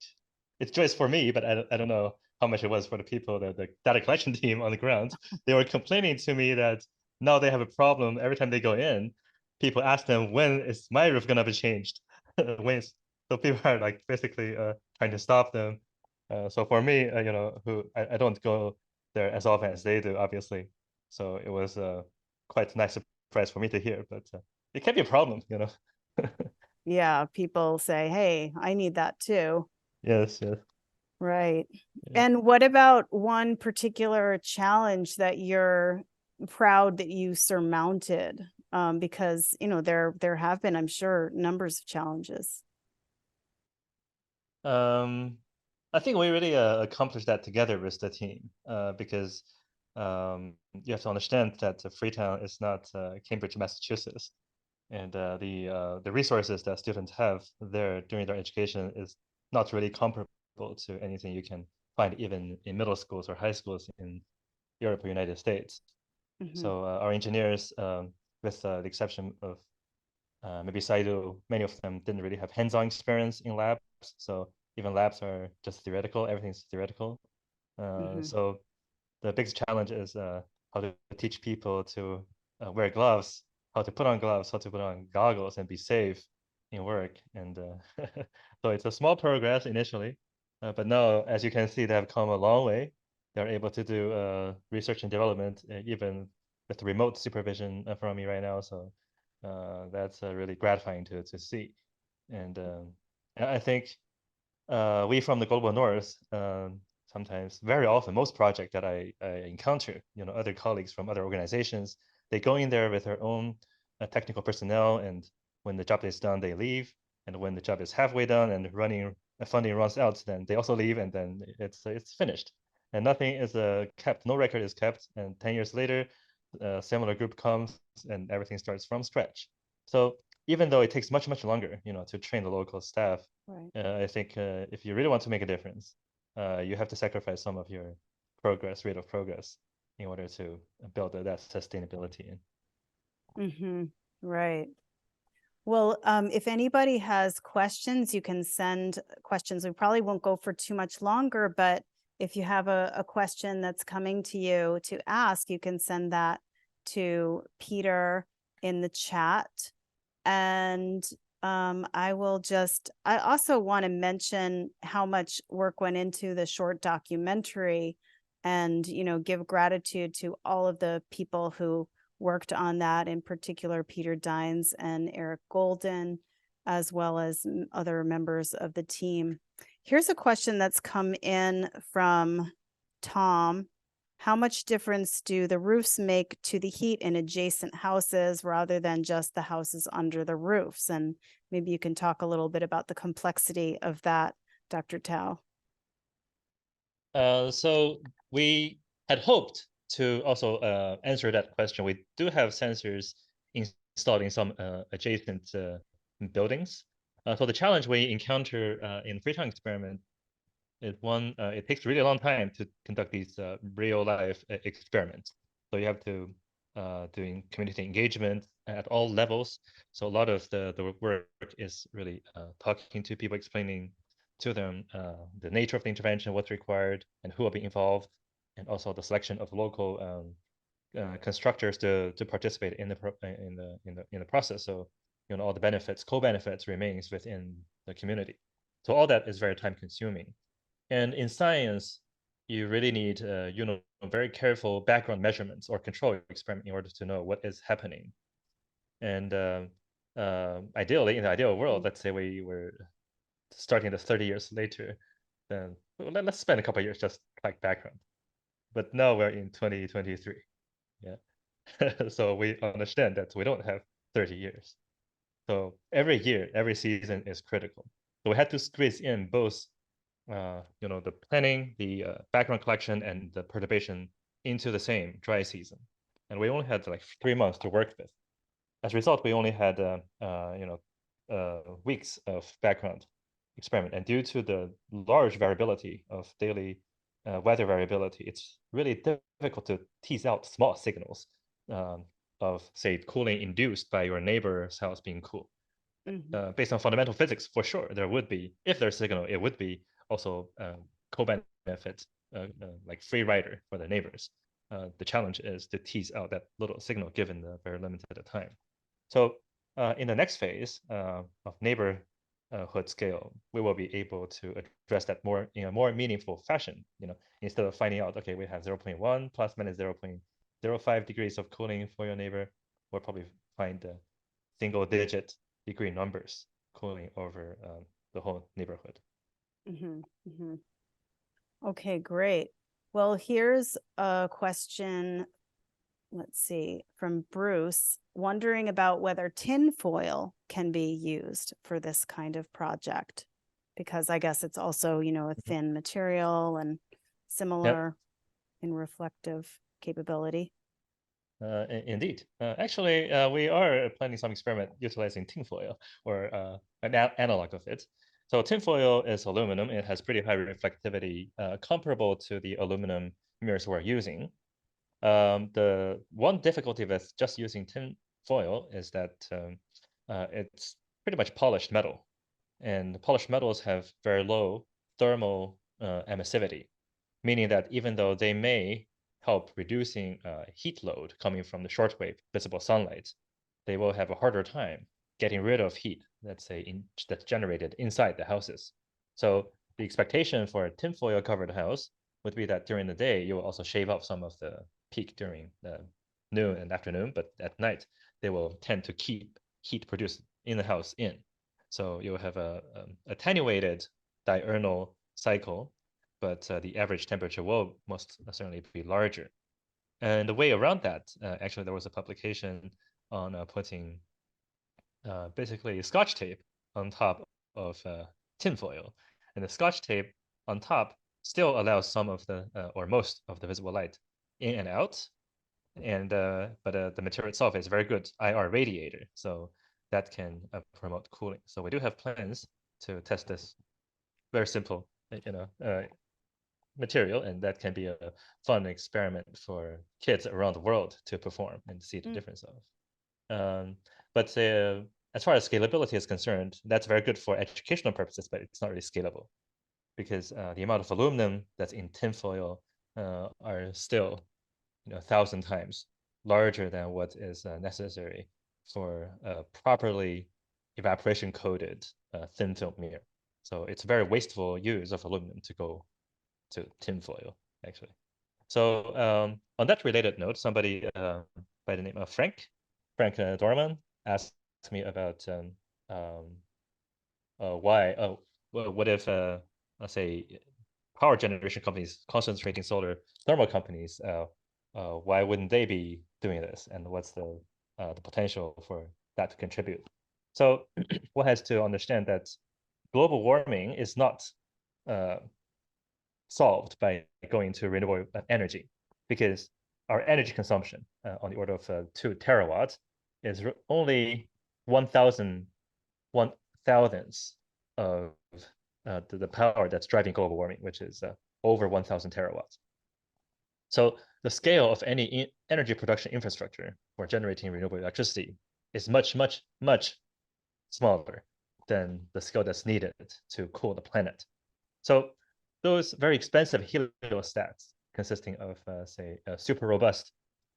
it's joyous for me, but I don't know how much it was for the people, the data collection team on the ground. They were complaining to me that now they have a problem every time they go in. People ask them, when is my roof gonna be changed? So people are like basically trying to stop them. So for me, who I don't go there as often as they do, obviously. So it was quite a nice surprise for me to hear, but it can be a problem, Yeah, people say, hey, I need that too. Yes, yes. Right. Yeah. And what about one particular challenge that you're proud that you surmounted? Because there have been, I'm sure, numbers of challenges. I think we really accomplished that together with the team because you have to understand that Freetown is not Cambridge, Massachusetts, and the resources that students have there during their education is not really comparable to anything you can find even in middle schools or high schools in Europe or United States. So our engineers, with the exception of maybe Saido, many of them didn't really have hands-on experience in labs. So even labs are just theoretical, everything's theoretical. So the biggest challenge is how to teach people to wear gloves, how to put on gloves, how to put on goggles and be safe in work. And so it's a small progress initially, but now, as you can see, they have come a long way. They're able to do research and development, even with remote supervision from me right now. So that's really gratifying to see. And I think we from the global north, sometimes, very often, most projects that I encounter, other colleagues from other organizations, they go in there with their own technical personnel, and when the job is done, they leave. And when the job is halfway done and funding runs out, then they also leave, and then it's finished. And nothing is kept, no record is kept. And 10 years later, a similar group comes and everything starts from scratch. So even though it takes much, much longer, to train the local staff, Right. I think if you really want to make a difference, you have to sacrifice some of your rate of progress, in order to build that sustainability in. Right. Well, if anybody has questions, you can send questions. We probably won't go for too much longer, but if you have a question that's coming to you to ask, you can send that to Peter in the chat. And I also want to mention how much work went into the short documentary, and, give gratitude to all of the people who worked on that, in particular, Peter Dines and Eric Golden, as well as other members of the team. Here's a question that's come in from Tom. How much difference do the roofs make to the heat in adjacent houses rather than just the houses under the roofs? And maybe you can talk a little bit about the complexity of that, Dr. Tao. So we had hoped to also answer that question. We do have sensors installed in some adjacent buildings. So the challenge we encounter in Freetown experiment is one, it takes a really long time to conduct these real life experiments. So you have to doing community engagement at all levels. So a lot of the work is really talking to people, explaining to them the nature of the intervention, what's required, and who will be involved, and also the selection of local constructors to participate in the process. So all the benefits, co-benefits remains within the community. So all that is very time consuming. And in science, you really need very careful background measurements or control experiment in order to know what is happening. And ideally, in the ideal world, let's say we were starting this 30 years later, then let's spend a couple of years just like background. But now we're in 2023. Yeah. So we understand that we don't have 30 years. So every year, every season is critical. So we had to squeeze in both the planning, the background collection, and the perturbation into the same dry season. And we only had like 3 months to work with. As a result, we only had weeks of background experiment. And due to the large variability of daily weather variability, it's really difficult to tease out small signals of, say, cooling induced by your neighbor's house being cool. Based on fundamental physics, for sure, there would be, if there's signal, it would be also co-benefit, like free rider for the neighbors. The challenge is to tease out that little signal given the very limited time. So in the next phase of neighborhood scale, we will be able to address that more in a more meaningful fashion. Instead of finding out, okay, we have 0.1 plus minus 0.05 degrees of cooling for your neighbor, we'll probably find single-digit degree numbers cooling over the whole neighborhood. Okay, great. Well, here's a question, let's see, from Bruce, wondering about whether tinfoil can be used for this kind of project, because I guess it's also, a thin material and similar in reflective capability. Indeed. Actually, we are planning some experiment utilizing tinfoil or an analog of it. So tinfoil is aluminum. It has pretty high reflectivity, comparable to the aluminum mirrors we're using. The one difficulty with just using tinfoil is that it's pretty much polished metal. And polished metals have very low thermal emissivity, meaning that even though they may help reducing heat load coming from the shortwave visible sunlight, they will have a harder time getting rid of heat, let's say, that's generated inside the houses. So the expectation for a tinfoil covered house would be that during the day, you will also shave off some of the peak during the noon and afternoon, but at night, they will tend to keep heat produced in the house in. So you'll have a attenuated diurnal cycle, but the average temperature will most certainly be larger. And the way around that, actually, there was a publication on putting basically Scotch tape on top of tinfoil. And the Scotch tape on top still allows some of the, or most of the visible light in and out. And but the material itself is very good IR radiator, so that can promote cooling. So we do have plans to test this very simple, material, and that can be a fun experiment for kids around the world to perform and see the difference of. But as far as scalability is concerned, that's very good for educational purposes, but it's not really scalable because the amount of aluminum that's in tinfoil are still 1,000 times larger than what is necessary for a properly evaporation coated thin film mirror. So it's a very wasteful use of aluminum to go to tinfoil, actually. So on that related note, somebody by the name of Frank Dorman asked me about why, what if, let's say, power generation companies, concentrating solar thermal companies, why wouldn't they be doing this? And what's the potential for that to contribute? So one has to understand that global warming is not solved by going to renewable energy, because our energy consumption on the order of 2 terawatts is only 1,000 1,000ths of the power that's driving global warming, which is over 1,000 terawatts. So the scale of any energy production infrastructure for generating renewable electricity is much, much, much smaller than the scale that's needed to cool the planet. So those very expensive heliostats consisting of, say, super robust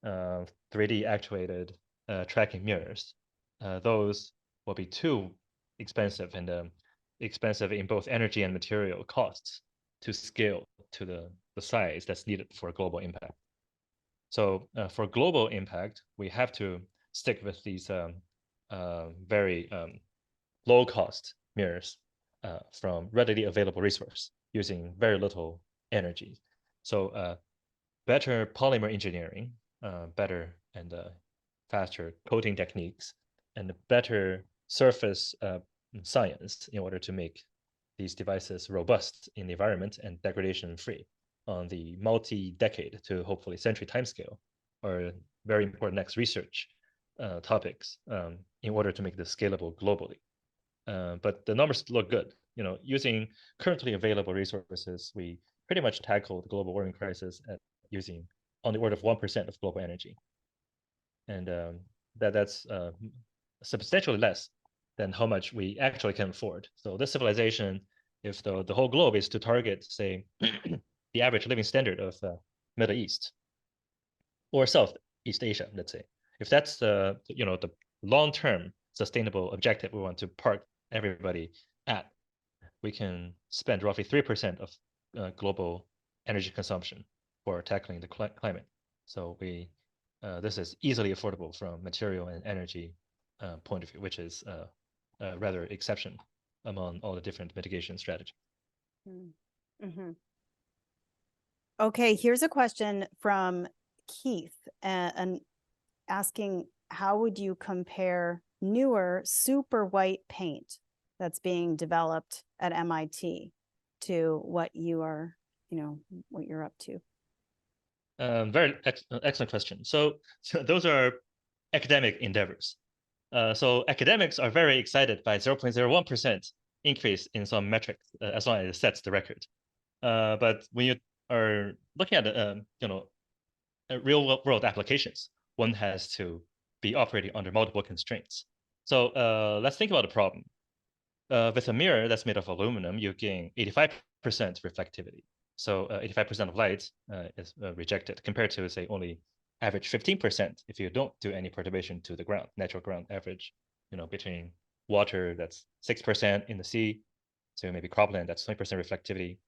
3D actuated tracking mirrors, those will be too expensive and expensive in both energy and material costs to scale to the size that's needed for global impact. So for global impact, we have to stick with these very low cost mirrors from readily available resource using very little energy. So better polymer engineering, better and faster coating techniques, and better surface science in order to make these devices robust in the environment and degradation free on the multi-decade to hopefully century timescale are very important next research topics in order to make this scalable globally. But the numbers look good. Using currently available resources, we pretty much tackle the global warming crisis at using on the order of 1% of global energy. And that's substantially less than how much we actually can afford. So this civilization, if the whole globe is to target, say, the average living standard of Middle East or Southeast Asia, let's say, if that's the long-term sustainable objective we want to park everybody at, we can spend roughly 3% of global energy consumption for tackling the climate. So this is easily affordable from material and energy point of view, which is rather exception among all the different mitigation strategies. Mm-hmm. Okay, here's a question from Keith and asking, how would you compare newer super white paint that's being developed at MIT to what you are, what you're up to? Very excellent question. So those are academic endeavors. So academics are very excited by 0.01% increase in some metrics as long as it sets the record. But when you are looking at real world applications, one has to be operating under multiple constraints. So let's think about the problem. With a mirror that's made of aluminum, you gain 85% reflectivity. So 85% of light is rejected compared to, say, only average 15% if you don't do any perturbation to the ground, natural ground average, between water that's 6% in the sea, so maybe cropland, that's 20% reflectivity.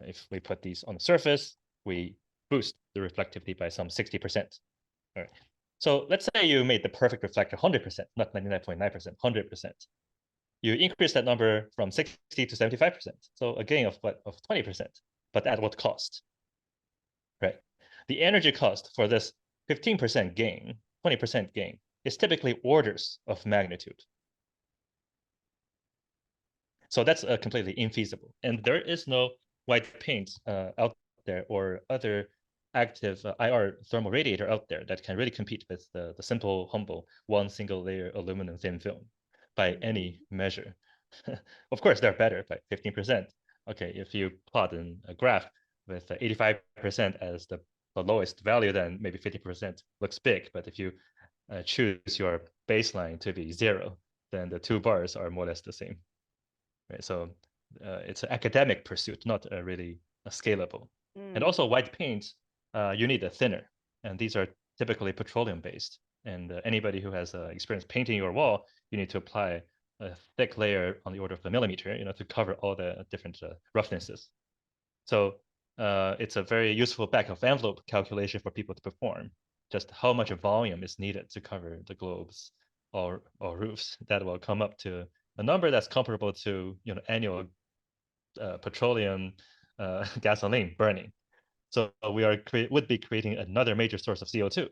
If we put these on the surface, we boost the reflectivity by some 60%. All right. So let's say you made the perfect reflector 100%, not 99.9%, 100%. You increase that number from 60 to 75%. So a gain of 20%, but at what cost? Right. The energy cost for this 15% gain, 20% gain, is typically orders of magnitude. So that's completely infeasible. And there is no white paint out there or other active IR thermal radiator out there that can really compete with the simple, humble, one single layer aluminum thin film by any measure. Of course, they're better by 15%. Okay, if you plot in a graph with 85% as the lowest value, then maybe 50% looks big. But if you choose your baseline to be 0, then the two bars are more or less the same. Right? So it's an academic pursuit, not really scalable. And also white paint, you need a thinner. And these are typically petroleum-based. And anybody who has experience painting your wall, you need to apply a thick layer on the order of a millimeter, to cover all the different roughnesses. So it's a very useful back of envelope calculation for people to perform, just how much volume is needed to cover the globes or roofs. That will come up to a number that's comparable to annual petroleum gasoline burning. So we would be creating another major source of CO2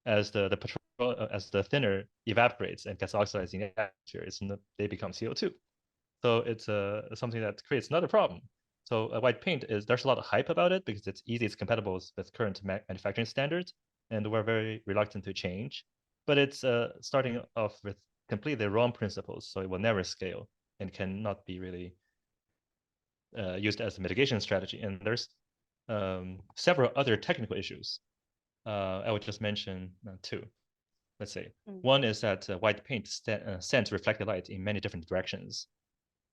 as the thinner evaporates and gets oxidized in the atmosphere. They become CO2. So it's something that creates another problem. So white paint there's a lot of hype about it because it's easy, it's compatible with current manufacturing standards, and we're very reluctant to change. But it's starting off with completely wrong principles, so it will never scale and cannot be really used as a mitigation strategy. And there's several other technical issues. I would just mention two. Let's say one is that white paint sends reflected light in many different directions.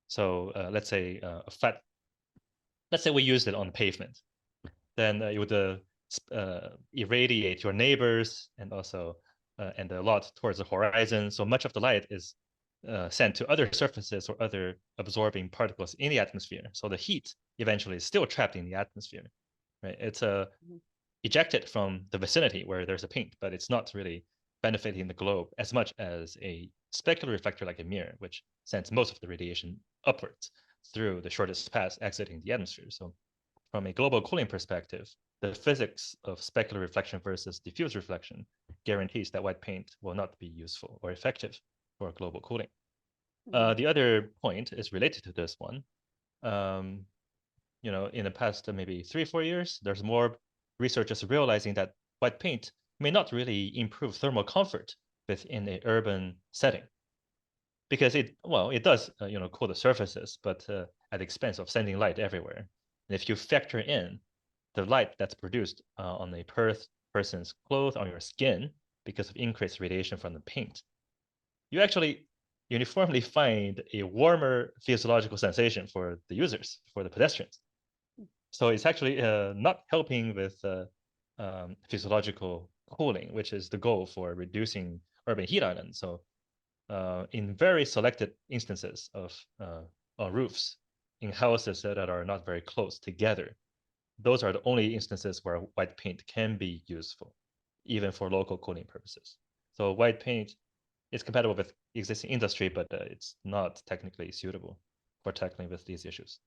So let's say let's say we used it on pavement, then it would irradiate your neighbors and also and a lot towards the horizon. So much of the light is sent to other surfaces or other absorbing particles in the atmosphere. So the heat eventually is still trapped in the atmosphere, right? It's ejected from the vicinity where there's a paint, but it's not really benefiting the globe as much as a specular reflector like a mirror, which sends most of the radiation upwards through the shortest path exiting the atmosphere. So from a global cooling perspective, the physics of specular reflection versus diffuse reflection guarantees that white paint will not be useful or effective for global cooling. The other point is related to this one. In the past maybe 3-4 years, there's more researchers realizing that white paint may not really improve thermal comfort within an urban setting, because it does cool the surfaces, but at the expense of sending light everywhere. And if you factor in the light that's produced on a person's clothes, on your skin, because of increased radiation from the paint, you actually uniformly find a warmer physiological sensation for the users, for the pedestrians. So it's actually not helping with physiological cooling, which is the goal for reducing urban heat island. So in very selected instances of on roofs, in houses that are not very close together, those are the only instances where white paint can be useful, even for local cooling purposes. So white paint is compatible with existing industry, but it's not technically suitable for tackling with these issues.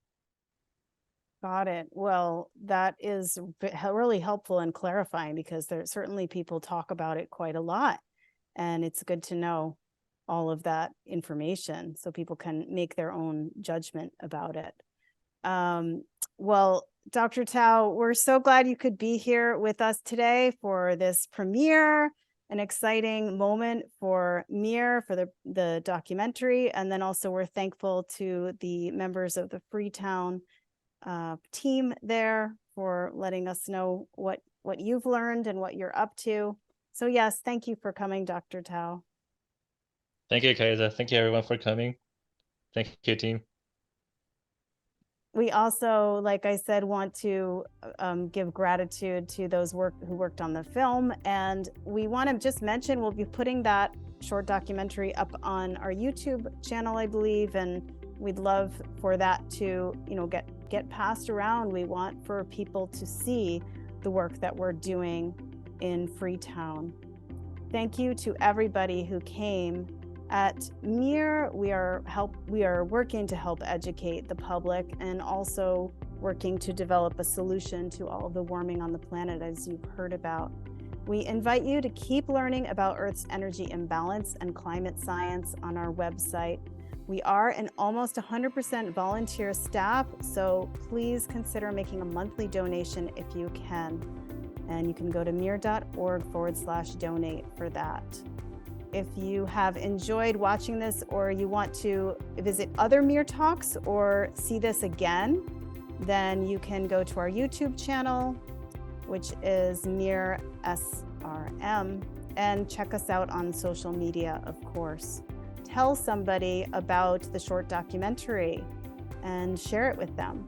Got it. Well, that is really helpful and clarifying, because there certainly people talk about it quite a lot, and it's good to know all of that information so people can make their own judgment about it. Well, Dr. Tao, we're so glad you could be here with us today for this premiere, an exciting moment for MEER, for the documentary, and then also we're thankful to the members of the FREETOWN team there for letting us know what you've learned and what you're up to. So yes, thank you for coming, Dr. Tao. Thank you, Kaisa. Thank you, everyone, for coming. Thank you, team. We also, like I said, want to give gratitude to those who worked on the film. And we want to just mention, we'll be putting that short documentary up on our YouTube channel, I believe. And we'd love for that to, get passed around. We want for people to see the work that we're doing in Freetown. Thank you to everybody who came. At MEER, we are working to help educate the public and also working to develop a solution to all of the warming on the planet, as you've heard about. We invite you to keep learning about Earth's energy imbalance and climate science on our website. We are an almost 100% volunteer staff, so please consider making a monthly donation if you can. And you can go to meer.org/donate for that. If you have enjoyed watching this, or you want to visit other MEER Talks or see this again, then you can go to our YouTube channel, which is MEER SRM, and check us out on social media, of course. Tell somebody about the short documentary and share it with them.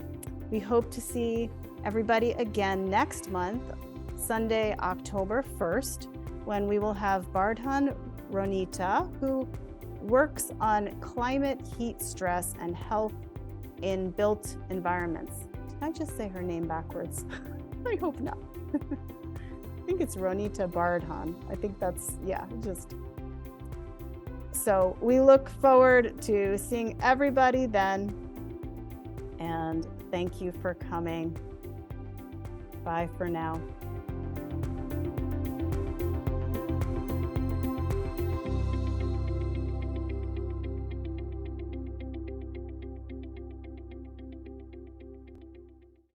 We hope to see everybody again next month, Sunday, October 1st, when we will have Bardhan Ronita, who works on climate, heat stress, and health in built environments. Did I just say her name backwards? I hope not. I think it's Ronita Bardhan. I think that's, So we look forward to seeing everybody then. And thank you for coming. Bye for now.